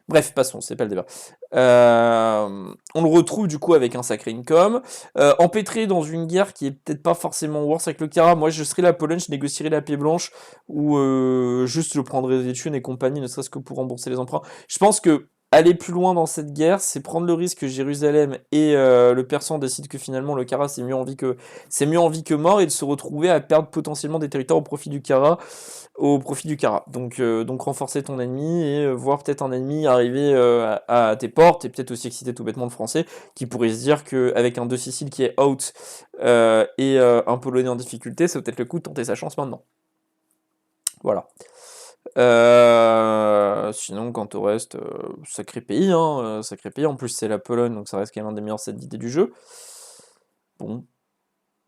Bref, passons, c'est pas le débat. On le retrouve du coup avec un sacré income, empêtré dans une guerre qui est peut-être pas forcément worse avec le Kara. Moi, je serais la Pologne, je négocierais la paix blanche ou juste je prendrais des thunes et compagnie, ne serait-ce que pour rembourser les emprunts. Je pense que aller plus loin dans cette guerre, c'est prendre le risque que Jérusalem et le Persan décident que finalement le Kara c'est mieux en vie que mort et de se retrouver à perdre potentiellement des territoires au profit du Kara. Donc renforcer ton ennemi et voir peut-être un ennemi arriver à tes portes et peut-être aussi exciter tout bêtement le français qui pourrait se dire qu'avec un de Sicile qui est out et un Polonais en difficulté, c'est peut-être le coup de tenter sa chance maintenant. Voilà. Sinon, quant au reste, sacré pays, hein, sacré pays. En plus, c'est la Pologne, donc ça reste quand même un des meilleurs sets d'idées du jeu. Bon,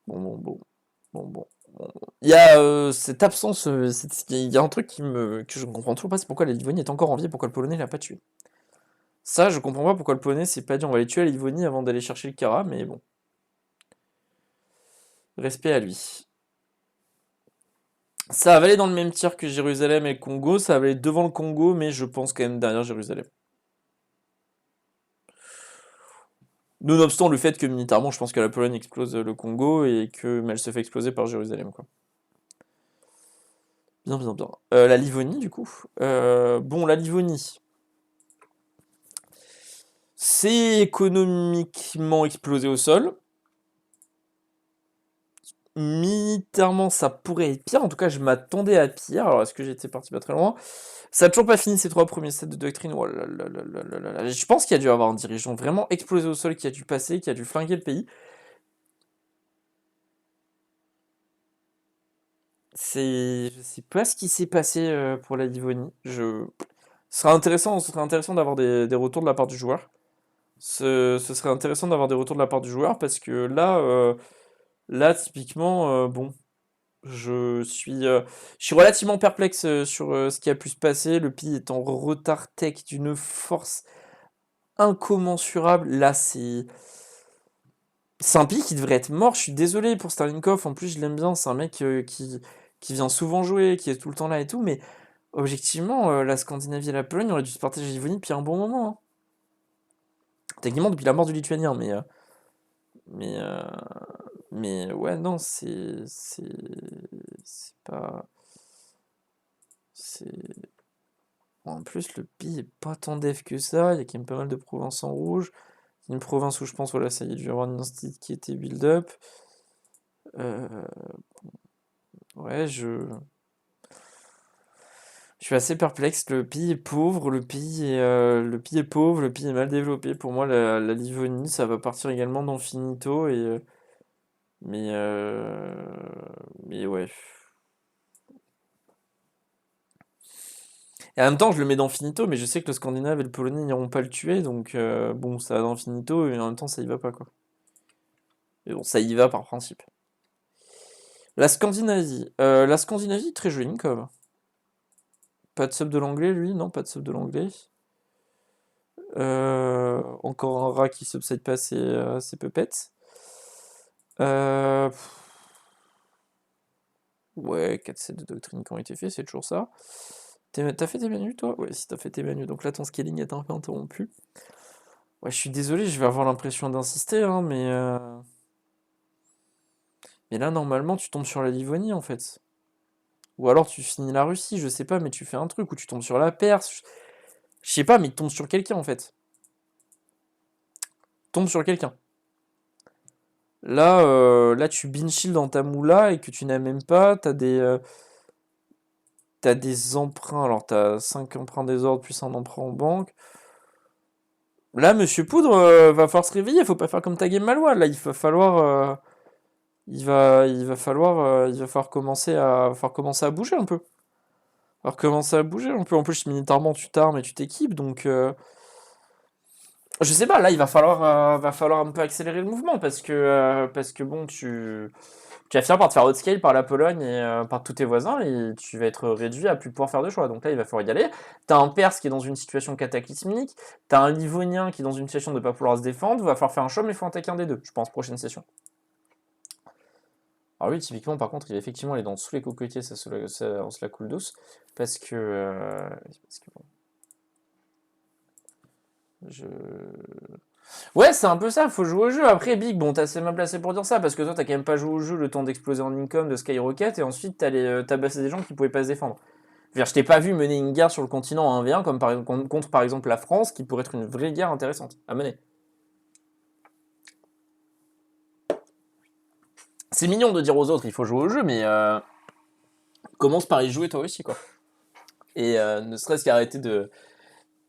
bon, bon, bon, bon, bon. Il y a cette absence, il y a un truc que je ne comprends toujours pas, c'est pourquoi la Livonie est encore en vie et pourquoi le Polonais l'a pas tué. Ça, je comprends pas pourquoi le Polonais s'est pas dit on va les tuer à Livonie avant d'aller chercher le Kara, mais bon. Respect à lui. Ça va aller dans le même tir que Jérusalem et le Congo, ça va aller devant le Congo, mais je pense quand même derrière Jérusalem. Nonobstant le fait que militairement, je pense que la Pologne explose le Congo et que mais elle se fait exploser par Jérusalem, quoi. Bien, bien, bien. La Livonie, du coup. Bon, la Livonie. C'est économiquement explosé au sol. Militairement, ça pourrait être pire. En tout cas, je m'attendais à pire. Alors, est-ce que j'étais parti pas très loin? Ça n'a toujours pas fini ces 3 premiers sets de doctrine. Oh là là là là là là là. Je pense qu'il y a dû avoir un dirigeant vraiment explosé au sol qui a dû passer, qui a dû flinguer le pays. Je sais pas ce qui s'est passé pour la Livonie. Ce serait intéressant d'avoir des retours de la part du joueur. Ce serait intéressant d'avoir des retours de la part du joueur parce que là typiquement, bon, je suis, euh, je suis relativement perplexe sur ce qui a pu se passer. Le Pi est en retard tech d'une force incommensurable. Là, c'est un Pi qui devrait être mort. Je suis désolé pour Starlinkov. En plus, je l'aime bien. C'est un mec qui vient souvent jouer, qui est tout le temps là et tout. Mais objectivement, la Scandinavie et la Pologne auraient dû se partager Livonie depuis un bon moment, hein. Techniquement, depuis la mort du Lituanien. Mais, euh, mais ouais, non, c'est pas. C'est. En plus, le Pi est pas tant def que ça. Il y a quand même pas mal de provinces en rouge. C'est une province où je pense, voilà, ça y est, dû y avoir une instance qui était build-up. Euh, ouais, je suis assez perplexe. Le Pi est pauvre, le Pi est pauvre, le Pi est mal développé. Pour moi, la Livonie, ça va partir également dans Finito. Mais, euh, mais ouais. Et en même temps, je le mets dans Finito, mais je sais que le Scandinave et le Polonais n'iront pas le tuer. Donc, bon, ça va dans Finito, et en même temps, ça y va pas, quoi. Mais bon, ça y va par principe. La Scandinavie, très jolie comme. Pas de sub de l'anglais, lui? Non, pas de sub de l'anglais. Encore un rat qui subside pas ses puppets. Euh, ouais, 4 sets de doctrine qui ont été faits, c'est toujours ça. T'as fait tes menus, toi? Ouais, si t'as fait tes menus. Donc là, ton scaling est un peu interrompu. Ouais, je suis désolé, je vais avoir l'impression d'insister, hein, mais là, normalement, tu tombes sur la Livonie, en fait. Ou alors tu finis la Russie, je sais pas, mais tu fais un truc, ou tu tombes sur la Perse. Je sais pas, mais tu tombes sur quelqu'un, en fait. Tombe sur quelqu'un. Là, tu bin shield dans ta moula et que tu n'as même pas. T'as des emprunts. Alors, t'as 5 emprunts des ordres plus un emprunt en banque. Là, Monsieur Poudre va falloir se réveiller. Faut pas faire comme ta game Malois. Là, il va falloir. Il va falloir commencer à bouger un peu. Alors, commencer à bouger un peu. En plus, militairement, tu t'armes et tu t'équipes. Donc, je sais pas. Là, il va falloir un peu accélérer le mouvement parce que bon, tu vas finir par te faire outscale par la Pologne et par tous tes voisins et tu vas être réduit à plus pouvoir faire de choix. Donc là, il va falloir y aller. T'as un Perse qui est dans une situation cataclysmique, t'as un Livonien qui est dans une situation de ne pas pouvoir se défendre, va falloir faire un choix, mais il faut en attaquer un des deux, je pense, prochaine session. Alors lui, typiquement, par contre, il va effectivement aller dans sous les cocotiers, on se la coule douce, parce que bon, je... Ouais, c'est un peu ça, faut jouer au jeu. Après, Big, bon, t'es assez mal placé pour dire ça, parce que toi, t'as quand même pas joué au jeu le temps d'exploser en income, de Skyrocket, et ensuite, t'allais tabasser des gens qui pouvaient pas se défendre. Je t'ai pas vu mener une guerre sur le continent en 1v1 comme contre par exemple la France, qui pourrait être une vraie guerre intéressante à mener. C'est mignon de dire aux autres il faut jouer au jeu, mais commence par y jouer toi aussi, quoi. Et ne serait-ce qu'arrêter de.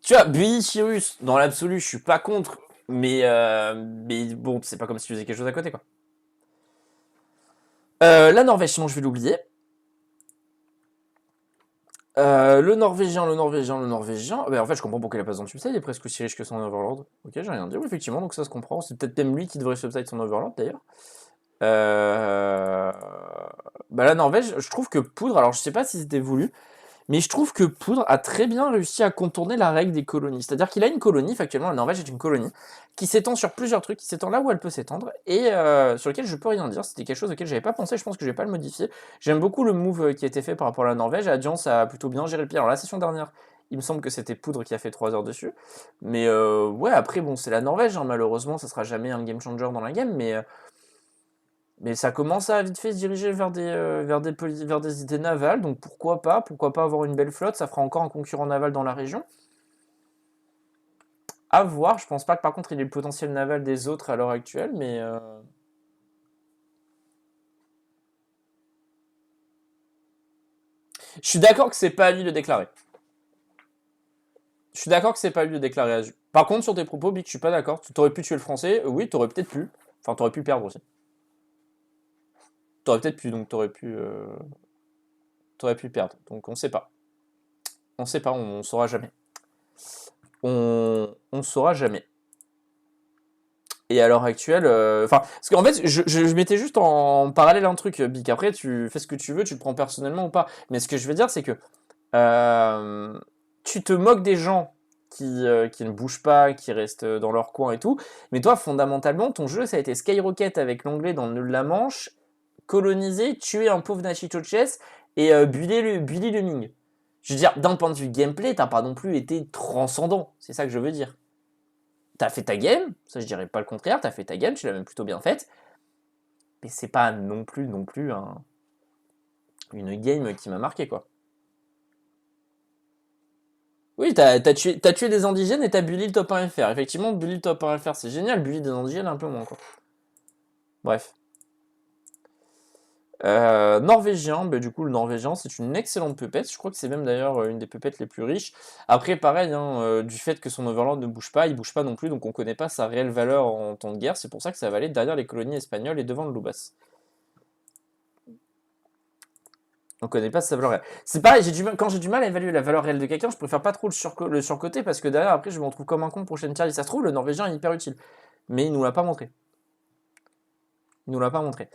Tu vois, Billy Cyrus, dans l'absolu, je suis pas contre, mais bon, c'est pas comme si tu faisais quelque chose à côté, quoi. La Norvège, sinon je vais l'oublier. Le Norvégien. En fait, je comprends pourquoi il a pas besoin de subside, il est presque aussi riche que son Overlord. Ok, j'ai rien à dire, effectivement, donc ça se comprend. C'est peut-être même lui qui devrait subside son Overlord d'ailleurs. Euh, Bah la Norvège, je trouve que Poudre, alors je sais pas si c'était voulu, mais je trouve que Poudre a très bien réussi à contourner la règle des colonies. C'est-à-dire qu'il a une colonie, factuellement la Norvège est une colonie, qui s'étend sur plusieurs trucs, qui s'étend là où elle peut s'étendre, et sur lequel je peux rien dire. C'était quelque chose auquel j'avais pas pensé, je pense que je vais pas le modifier. J'aime beaucoup le move qui a été fait par rapport à la Norvège, Alliance a plutôt bien géré le pire. Alors la session dernière, il me semble que c'était Poudre qui a fait 3 heures dessus. Mais ouais, après, bon, c'est la Norvège, hein, malheureusement, ça sera jamais un game changer dans la game, mais ça commence à vite fait se diriger vers des idées navales, donc pourquoi pas avoir une belle flotte, ça fera encore un concurrent naval dans la région. À voir, je pense pas que par contre il ait le potentiel naval des autres à l'heure actuelle, mais je suis d'accord que c'est pas à lui de déclarer. Je suis d'accord que c'est pas à lui de déclarer Azu. Par contre, sur tes propos, Big, je suis pas d'accord. Tu t'aurais pu tuer le français, oui, t'aurais peut-être pu. Enfin, t'aurais pu perdre aussi. T'aurais peut-être pu, donc t'aurais pu. t'aurais pu perdre. Donc on sait pas. On sait pas, on saura jamais. On saura jamais. Et à l'heure actuelle, enfin, parce qu'en fait, je mettais juste en parallèle un truc, Bic. Après, tu fais ce que tu veux, tu le prends personnellement ou pas. Mais ce que je veux dire, c'est que tu te moques des gens qui ne bougent pas, qui restent dans leur coin et tout. Mais toi, fondamentalement, ton jeu, ça a été Skyrocket avec l'anglais dans le nœud de la Manche, coloniser, tuer un pauvre Nachito Chess et bully le Ming. Je veux dire, d'un point de vue gameplay, t'as pas non plus été transcendant. C'est ça que je veux dire. T'as fait ta game, ça je dirais pas le contraire, t'as fait ta game, tu l'as même plutôt bien faite. Mais c'est pas non plus une game qui m'a marqué, quoi. Oui, t'as tué des indigènes et t'as bully le top 1 FR. Effectivement, bully le top 1 FR, c'est génial. Bully des indigènes, un peu moins, quoi. Bref. Norvégien, bah, du coup, le norvégien, c'est une excellente pupette. Je crois que c'est même d'ailleurs une des pupettes les plus riches. Après, pareil, hein, du fait que son overlord ne bouge pas, il bouge pas non plus, donc on connaît pas sa réelle valeur en temps de guerre. C'est pour ça que ça va aller derrière les colonies espagnoles et devant le Lubas. On connaît pas sa valeur réelle. C'est pareil, quand j'ai du mal à évaluer la valeur réelle de quelqu'un, je préfère pas trop le surcoter parce que derrière, après, je me retrouve comme un con prochaine tier. Ça se trouve, le norvégien est hyper utile. Mais il nous l'a pas montré. Il nous l'a pas montré.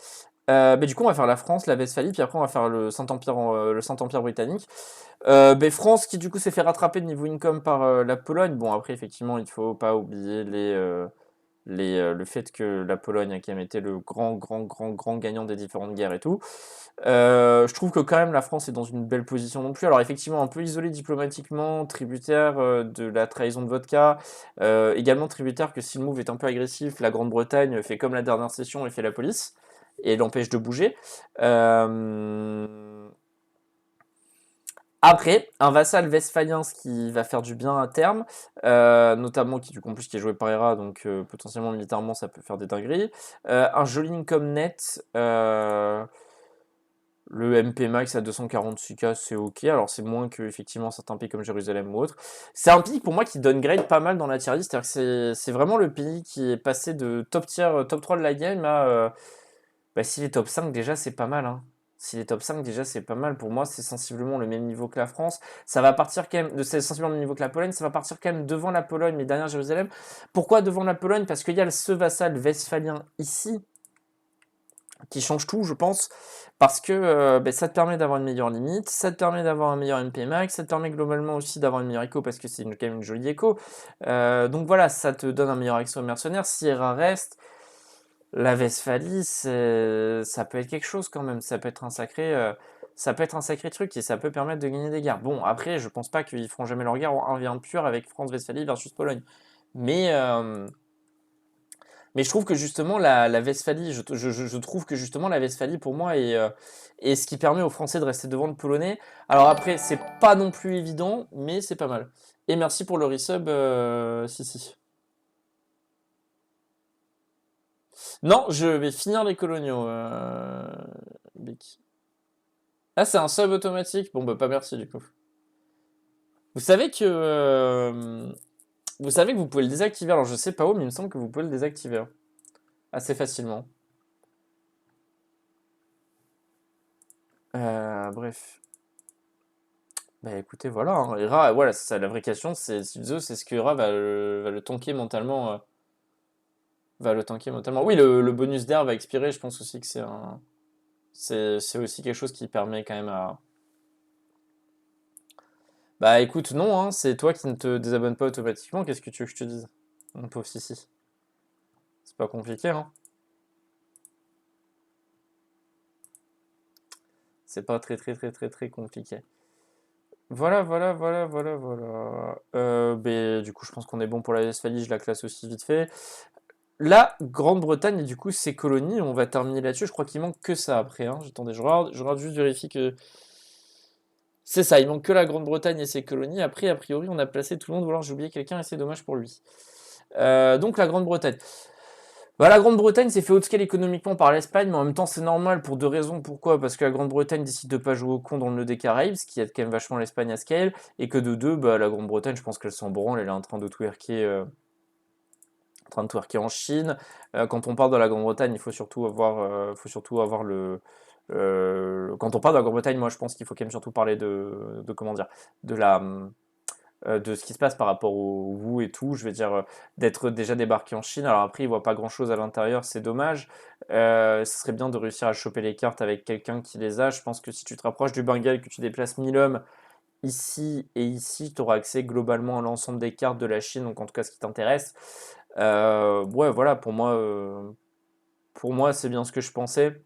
Du coup, on va faire la France, la Westphalie, puis après, on va faire le Saint-Empire britannique. France qui, du coup, s'est fait rattraper de niveau income par la Pologne. Bon, après, effectivement, il faut pas oublier le fait que la Pologne a quand même été le grand gagnant des différentes guerres et tout. Je trouve que quand même la France est dans une belle position non plus. Alors effectivement un peu isolé diplomatiquement, tributaire de la trahison de Vodka, également tributaire que si le move est un peu agressif, la Grande-Bretagne fait comme la dernière session et fait la police et l'empêche de bouger. Après, un vassal westphalien, ce qui va faire du bien à terme, notamment qui, du coup, en plus, qui est joué par Hera, donc potentiellement militairement ça peut faire des dingueries. Un joli income net, le MP max à 246k, c'est ok. Alors, c'est moins que effectivement certains pays comme Jérusalem ou autres. C'est un pays pour moi qui donne grade pas mal dans la tier list. C'est-à-dire que c'est vraiment le pays qui est passé de top tier, top 3 de la game à. S'il est top 5, déjà, c'est pas mal. Hein. S'il est top 5, déjà, c'est pas mal. Pour moi, c'est sensiblement le même niveau que la France. Ça va partir quand même. C'est sensiblement le même niveau que la Pologne. Ça va partir quand même devant la Pologne, mais derrière Jérusalem. Pourquoi devant la Pologne? Parce qu'il y a ce vassal westphalien ici qui change tout, je pense, parce que ça te permet d'avoir une meilleure limite, ça te permet d'avoir un meilleur MP max, ça te permet globalement aussi d'avoir une meilleure écho, parce que c'est quand même une jolie écho. Donc voilà, ça te donne un meilleur accès aux mercenaires. Si Hera reste, la Westphalie, ça peut être quelque chose quand même, ça peut être un sacré truc, et ça peut permettre de gagner des guerres. Bon, après, je pense pas qu'ils feront jamais leur guerre en 1v1 pur avec France-Westphalie versus Pologne. Mais je trouve que justement la Westphalie, je trouve que justement la Westphalie pour moi est ce qui permet aux Français de rester devant le Polonais. Alors après, c'est pas non plus évident, mais c'est pas mal. Et merci pour le resub, si. Non, je vais finir les coloniaux, Bic. Ah, c'est un sub automatique? Bon, bah pas merci du coup. Vous savez que, vous pouvez le désactiver. Alors je sais pas où, mais il me semble que vous pouvez le désactiver. Hein. Assez facilement. Bref. Bah écoutez, voilà, hein. Hera, voilà, c'est ça, la vraie question, c'est si Zeus, c'est ce que Hera va le tanker mentalement. Va le tanker mentalement. Oui, le bonus d'air va expirer, je pense aussi que c'est aussi quelque chose qui permet quand même à. Bah écoute, non, hein, c'est toi qui ne te désabonnes pas automatiquement, qu'est-ce que tu veux que je te dise? Mon pauvre Sissi. C'est pas compliqué, hein. C'est pas très compliqué. Voilà. Du coup, je pense qu'on est bon pour la Westphalie, je la classe aussi vite fait. La Grande-Bretagne et du coup ses colonies, on va terminer là-dessus. Je crois qu'il manque que ça après. Hein. Attendez, je regarde juste vérifier que. C'est ça, il manque que la Grande-Bretagne et ses colonies. Après, a priori, on a placé tout le monde. Ou alors j'ai oublié quelqu'un et c'est dommage pour lui. Donc la Grande-Bretagne. Bah, la Grande-Bretagne s'est fait outscale économiquement par l'Espagne, mais en même temps c'est normal pour deux raisons. Pourquoi? Parce que la Grande-Bretagne décide de pas jouer au con dans le nœud des Caraïbes, ce qui aide quand même vachement l'Espagne à scale, et que de deux, bah, la Grande-Bretagne, je pense qu'elle s'en branle, elle est en train de twerker, en Chine. Quand on parle de la Grande-Bretagne, il faut surtout avoir quand on parle de la Grande-Bretagne, moi je pense qu'il faut quand même surtout parler de comment dire, de la, de ce qui se passe par rapport au vous et tout. Je veux dire, d'être déjà débarqué en Chine. Alors après, ils voient pas grand-chose à l'intérieur, c'est dommage. Ce serait bien de réussir à choper les cartes avec quelqu'un qui les a. Je pense que si tu te rapproches du Bengale, que tu déplaces 1000 hommes ici et ici, tu auras accès globalement à l'ensemble des cartes de la Chine, donc en tout cas ce qui t'intéresse. Ouais, voilà, pour moi, c'est bien ce que je pensais.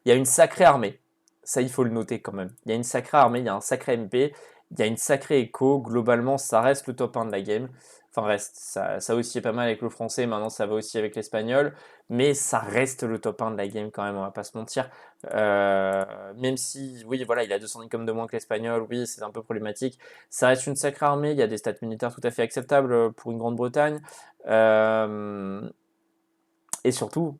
Il y a une sacrée armée. Ça, il faut le noter quand même. Il y a une sacrée armée, il y a un sacré MP, il y a une sacrée écho. Globalement, ça reste le top 1 de la game. Enfin, reste. Ça aussi est pas mal avec le français. Maintenant, ça va aussi avec l'espagnol. Mais ça reste le top 1 de la game quand même, on va pas se mentir. Même si, oui, voilà, il a 200 income de moins que l'espagnol. Oui, c'est un peu problématique. Ça reste une sacrée armée. Il y a des stats militaires tout à fait acceptables pour une Grande-Bretagne. Et surtout,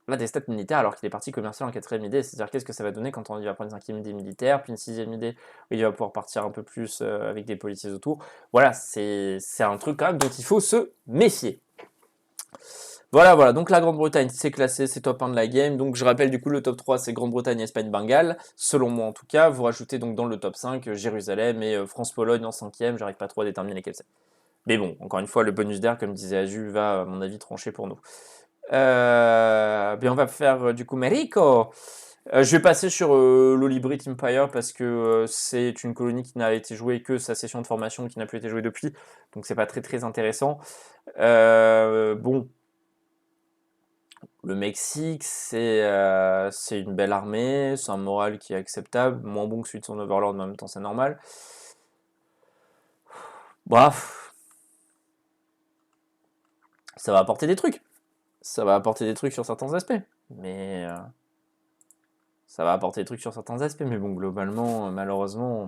là, des stats militaires alors qu'il est parti commercial en quatrième idée. C'est-à-dire qu'est-ce que ça va donner quand on y va prendre une cinquième idée militaire, puis une sixième idée où il va pouvoir partir un peu plus avec des policiers autour. Voilà, c'est un truc quand même dont il faut se méfier. Voilà, voilà, donc la Grande-Bretagne, c'est classé, c'est top 1 de la game. Donc je rappelle du coup le top 3, c'est Grande-Bretagne, Espagne, Bengale, selon moi en tout cas. Vous rajoutez donc dans le top 5 Jérusalem et France-Pologne en cinquième, j'arrive pas trop à déterminer lesquels c'est. Mais bon, encore une fois, le bonus d'air, comme disait Azu, va à mon avis trancher pour nous. On va faire du coup Mexico. Je vais passer sur l'Olibrit Empire parce que c'est une colonie qui n'a été jouée que sa session de formation qui n'a plus été jouée depuis, donc c'est pas très très intéressant. Bon, le Mexique c'est une belle armée, c'est un moral qui est acceptable, moins bon que celui de son Overlord, mais en même temps c'est normal. Bref, ça va apporter des trucs. Ça va apporter des trucs sur certains aspects, mais ça va apporter des trucs sur certains aspects, mais bon, malheureusement,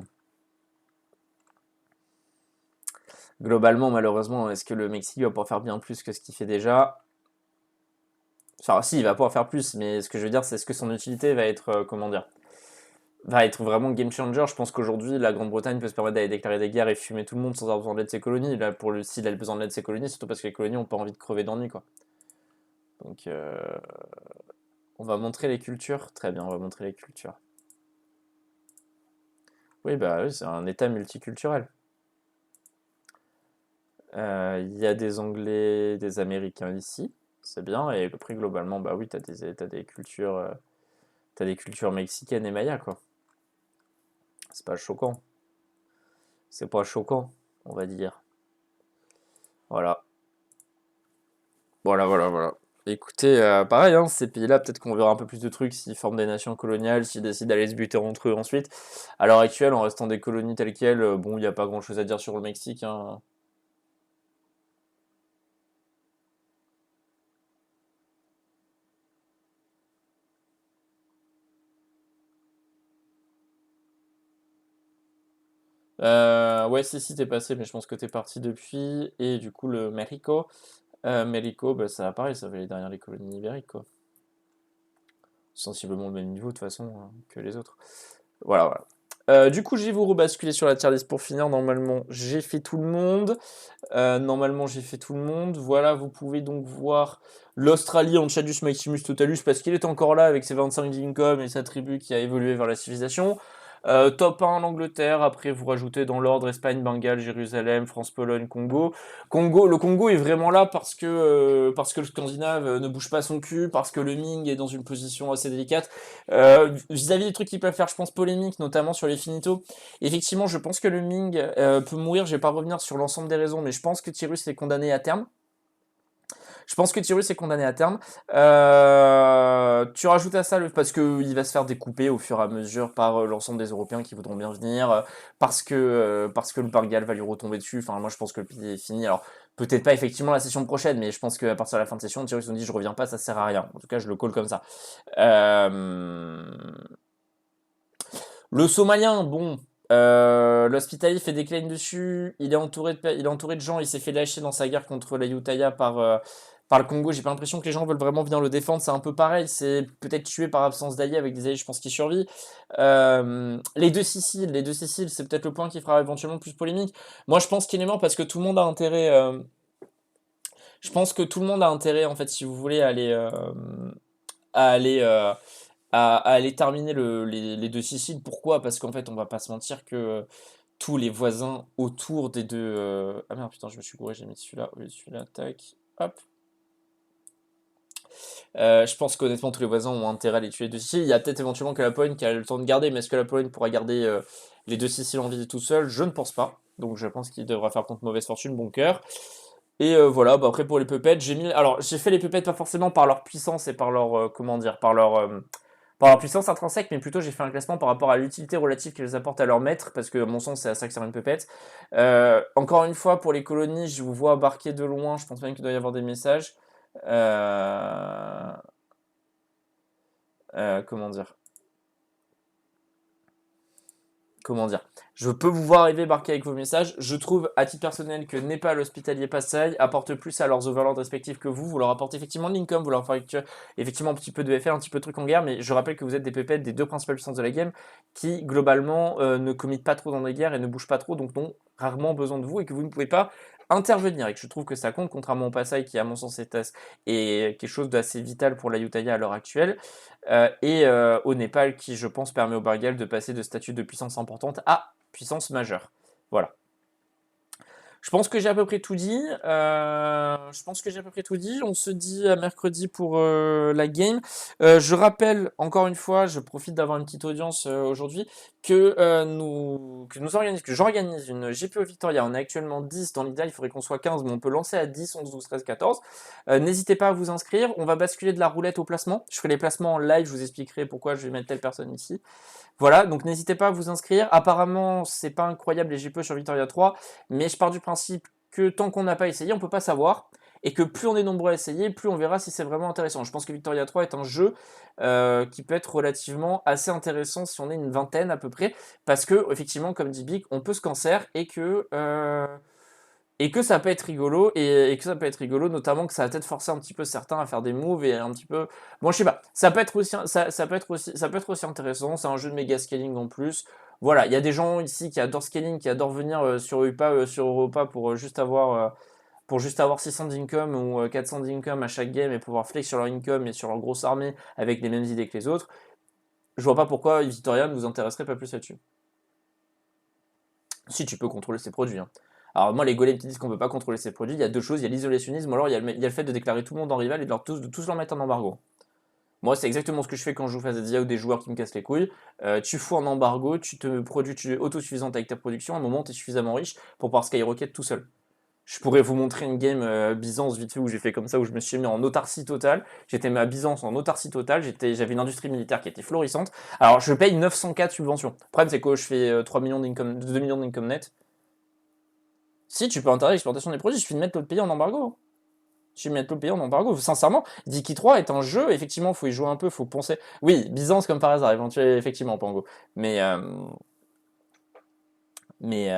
est-ce que le Mexique va pouvoir faire bien plus que ce qu'il fait déjà? Enfin, si, il va pouvoir faire plus, mais ce que je veux dire, c'est est-ce que son utilité va être, comment dire, va être vraiment game changer. Je pense qu'aujourd'hui, la Grande-Bretagne peut se permettre d'aller déclarer des guerres et fumer tout le monde sans avoir besoin de l'aide de ses colonies. Là, s'il a besoin de l'aide de ses colonies, surtout parce que les colonies n'ont pas envie de crever d'ennui, quoi. Donc, on va montrer les cultures. Très bien, on va montrer les cultures. Oui, bah oui, c'est un état multiculturel. Il y a des Anglais, des Américains ici, c'est bien. Et le prix globalement, bah oui, t'as des cultures mexicaines et mayas, quoi. C'est pas choquant. C'est pas choquant, on va dire. Voilà. Voilà. Écoutez, pareil, hein, ces pays-là, peut-être qu'on verra un peu plus de trucs s'ils forment des nations coloniales, s'ils décident d'aller se buter entre eux ensuite. À l'heure actuelle, en restant des colonies telles quelles, bon, il n'y a pas grand-chose à dire sur le Mexique, hein. Ouais, si, t'es passé, mais je pense que t'es parti depuis. Et du coup, le Mexico. Mexico, bah, ça pareil, ça va aller derrière les colonies ibériques, quoi. Sensiblement le même niveau, de toute façon, hein, que les autres. Voilà. Du coup, je vais vous rebasculer sur la tier list pour finir. Normalement, j'ai fait tout le monde. Voilà, vous pouvez donc voir l'Australie en Chadus Maximus Totalus parce qu'il est encore là avec ses 25 d'income et sa tribu qui a évolué vers la civilisation. Top 1 l'Angleterre, après vous rajoutez dans l'ordre Espagne, Bengale, Jérusalem, France, Pologne, Congo. Le Congo est vraiment là parce que le Scandinave ne bouge pas son cul, parce que le Ming est dans une position assez délicate. Vis-à-vis des trucs qui peuvent faire, je pense, polémique, notamment sur les finito. Effectivement, je pense que le Ming peut mourir. Je vais pas revenir sur l'ensemble des raisons, mais je pense que Tyrus est condamné à terme. Tu rajoutes à ça parce qu'il va se faire découper au fur et à mesure par l'ensemble des Européens qui voudront bien venir, parce que le Bargal va lui retomber dessus. Enfin, moi je pense que le pays est fini. Alors peut-être pas effectivement la session prochaine, mais je pense qu'à partir de la fin de session, Tyrus nous dit je reviens pas, ça sert à rien. En tout cas, je le call comme ça. Euh, Le Somalien, bon. L'Hospitalier fait des claims dessus, il est entouré de gens, il s'est fait lâcher dans sa guerre contre la Utaya par le Congo. J'ai pas l'impression que les gens veulent vraiment venir le défendre, c'est un peu pareil, c'est peut-être tué par absence d'alliés avec des alliés, je pense qu'il survit. Les deux Siciles, c'est peut-être le point qui fera éventuellement plus polémique. Moi je pense qu'il est mort parce que tout le monde a intérêt. Je pense que tout le monde a intérêt, en fait, si vous voulez, à aller à aller terminer les deux Siciles. Pourquoi? Parce qu'en fait, on va pas se mentir que tous les voisins autour des deux. Ah merde, putain, je me suis gouré, j'ai mis celui-là. Oui, celui-là, tac. Hop. Je pense qu'honnêtement, tous les voisins ont intérêt à les tuer les deux Siciles. Il y a peut-être éventuellement que la Pologne qui a le temps de garder, mais est-ce que la Pologne pourra garder les deux Siciles en vie tout seul? Je ne pense pas. Donc je pense qu'il devra faire contre mauvaise fortune, bon cœur. Et voilà, bah après pour les puppets, j'ai mis. Alors j'ai fait les puppets pas forcément par leur puissance et par leur. Comment dire? Par leur puissance intrinsèque, mais plutôt j'ai fait un classement par rapport à l'utilité relative qu'elles apportent à leur maître, parce que à mon sens c'est à ça que sert une puppet. Encore une fois, pour les colonies, je vous vois embarquer de loin, je pense même qu'il doit y avoir des messages. Euh, comment dire? Comment dire? Je peux vous voir arriver marqué avec vos messages. Je trouve, à titre personnel, que Népal, Hospitalier, Passaï apportent plus à leurs overlords respectifs que vous. Vous leur apportez effectivement de l'income, vous leur faites effectivement un petit peu de FR, un petit peu de trucs en guerre, mais je rappelle que vous êtes des pépettes des deux principales puissances de la game qui, globalement, ne committent pas trop dans des guerres et ne bougent pas trop, donc ont rarement besoin de vous et que vous ne pouvez pas intervenir. Et que je trouve que ça compte, contrairement au Passaï qui, à mon sens, est quelque chose d'assez vital pour l'Ayutthaya à l'heure actuelle. Et au Népal qui, je pense, permet au Barghal de passer de statut de puissance importante à puissance majeure. Voilà. Je pense que j'ai à peu près tout dit. On se dit à mercredi pour la game. Je rappelle encore une fois, je profite d'avoir une petite audience aujourd'hui, que j'organise une GPO Victoria. On est actuellement 10. Dans l'idéal, il faudrait qu'on soit 15, mais on peut lancer à 10, 11, 12, 13, 14. N'hésitez pas à vous inscrire. On va basculer de la roulette au placement. Je ferai les placements en live. Je vous expliquerai pourquoi je vais mettre telle personne ici. Voilà, donc n'hésitez pas à vous inscrire. Apparemment, c'est pas incroyable les GPE sur Victoria 3, mais je pars du principe que tant qu'on n'a pas essayé, on peut pas savoir. Et que plus on est nombreux à essayer, plus on verra si c'est vraiment intéressant. Je pense que Victoria 3 est un jeu qui peut être relativement assez intéressant si on est une vingtaine à peu près. Parce que, effectivement, comme dit Big, on peut se cancer et que ça peut être rigolo, et que ça peut être rigolo, notamment que ça va peut-être forcer un petit peu certains à faire des moves et un petit peu. Bon, je sais pas, ça peut être aussi, ça peut être aussi intéressant. C'est un jeu de méga scaling en plus. Voilà, il y a des gens ici qui adorent scaling, qui adorent venir sur Europa pour juste avoir 600 d'income ou 400 d'income à chaque game et pouvoir flex sur leur income et sur leur grosse armée avec les mêmes idées que les autres. Je vois pas pourquoi Victoria ne vous intéresserait pas plus là-dessus. Si tu peux contrôler ses produits, hein. Alors moi, les golems qui disent qu'on peut pas contrôler ses produits, il y a deux choses, il y a l'isolationnisme, ou alors il y a le fait de déclarer tout le monde en rival et de tous leur mettre en embargo. Moi, c'est exactement ce que je fais quand je joue face à des IA ou des joueurs qui me cassent les couilles. Tu fous en embargo, tu es autosuffisante avec ta production, à un moment, tu es suffisamment riche pour pouvoir skyrocket tout seul. Je pourrais vous montrer une game Byzance vite fait où j'ai fait comme ça, où je me suis mis en autarcie totale. J'étais mis à Byzance en autarcie totale, j'avais une industrie militaire qui était florissante. Alors, je paye 900K de subvention. Le problème, c'est que je fais 3 millions d'income, 2 millions d'income net. Si, tu peux interdire l'exportation des produits, il suffit de mettre l'autre pays en embargo. Je vais mettre l'autre pays en embargo. Sincèrement, Diki 3 est un jeu, effectivement, il faut y jouer un peu, il faut penser. Oui, Byzance comme par hasard, éventuellement, effectivement, Pango. Mais, euh, mais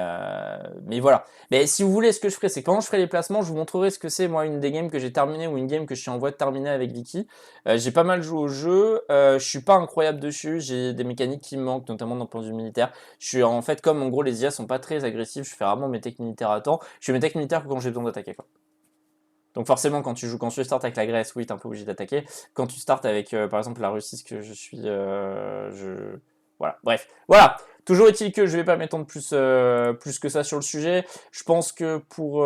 voilà. Mais si vous voulez, ce que je ferai, c'est que quand je ferai les placements, je vous montrerai ce que c'est, moi, une des games que j'ai terminé ou une game que je suis en voie de terminer avec Diki. J'ai pas mal joué au jeu, je suis pas incroyable dessus, j'ai des mécaniques qui me manquent, notamment d'un point de vue militaire. Je suis en fait, comme en gros les IA sont pas très agressifs, je fais rarement mes techs militaires à temps. Je fais mes techs militaires que quand j'ai besoin d'attaquer, quoi. Donc forcément, quand tu startes avec la Grèce, oui, t'es un peu obligé d'attaquer. Quand tu startes avec, par exemple, la Russie, ce que je suis, voilà. Bref, voilà. Toujours est-il que je vais pas m'étendre plus que ça sur le sujet. Je pense que pour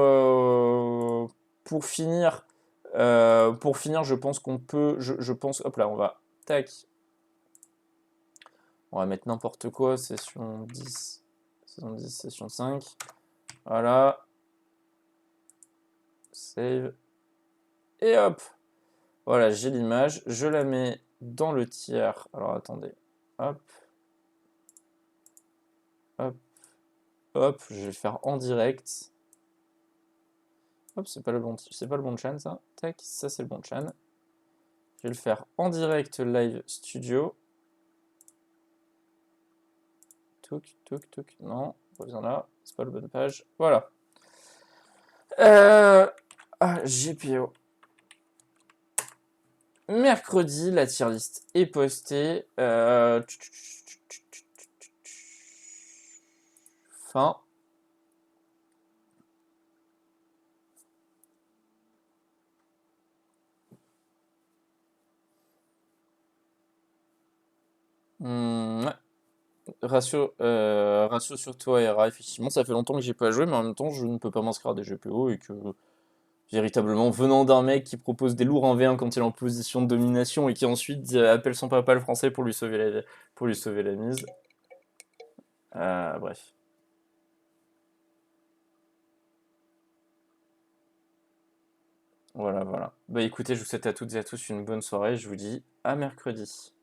finir, je pense qu'on peut, je pense, hop là, tac, on va mettre n'importe quoi, session 10, session 10, session 5. Voilà. Save. Et hop. Voilà, j'ai l'image, je la mets dans le tiers. Alors attendez, hop, hop, hop, je vais le faire en direct. Hop, c'est pas le bon channel ça. Tac, ça c'est le bon channel. Je vais le faire en direct live studio. Touk, touk, touk. Non, pas besoin là, c'est pas la bonne page. Voilà. GPO. Mercredi, la tier list est postée. Fin. Ouais. Ratio sur toi et RA, effectivement, ça fait longtemps que j'ai pas joué, mais en même temps, je ne peux pas m'inscrire à des GPO et que, véritablement, venant d'un mec qui propose des lourds en V1 quand il est en position de domination et qui ensuite appelle son papa le français pour lui sauver la mise. Bref. Voilà, voilà. Bah écoutez, je vous souhaite à toutes et à tous une bonne soirée. Je vous dis à mercredi.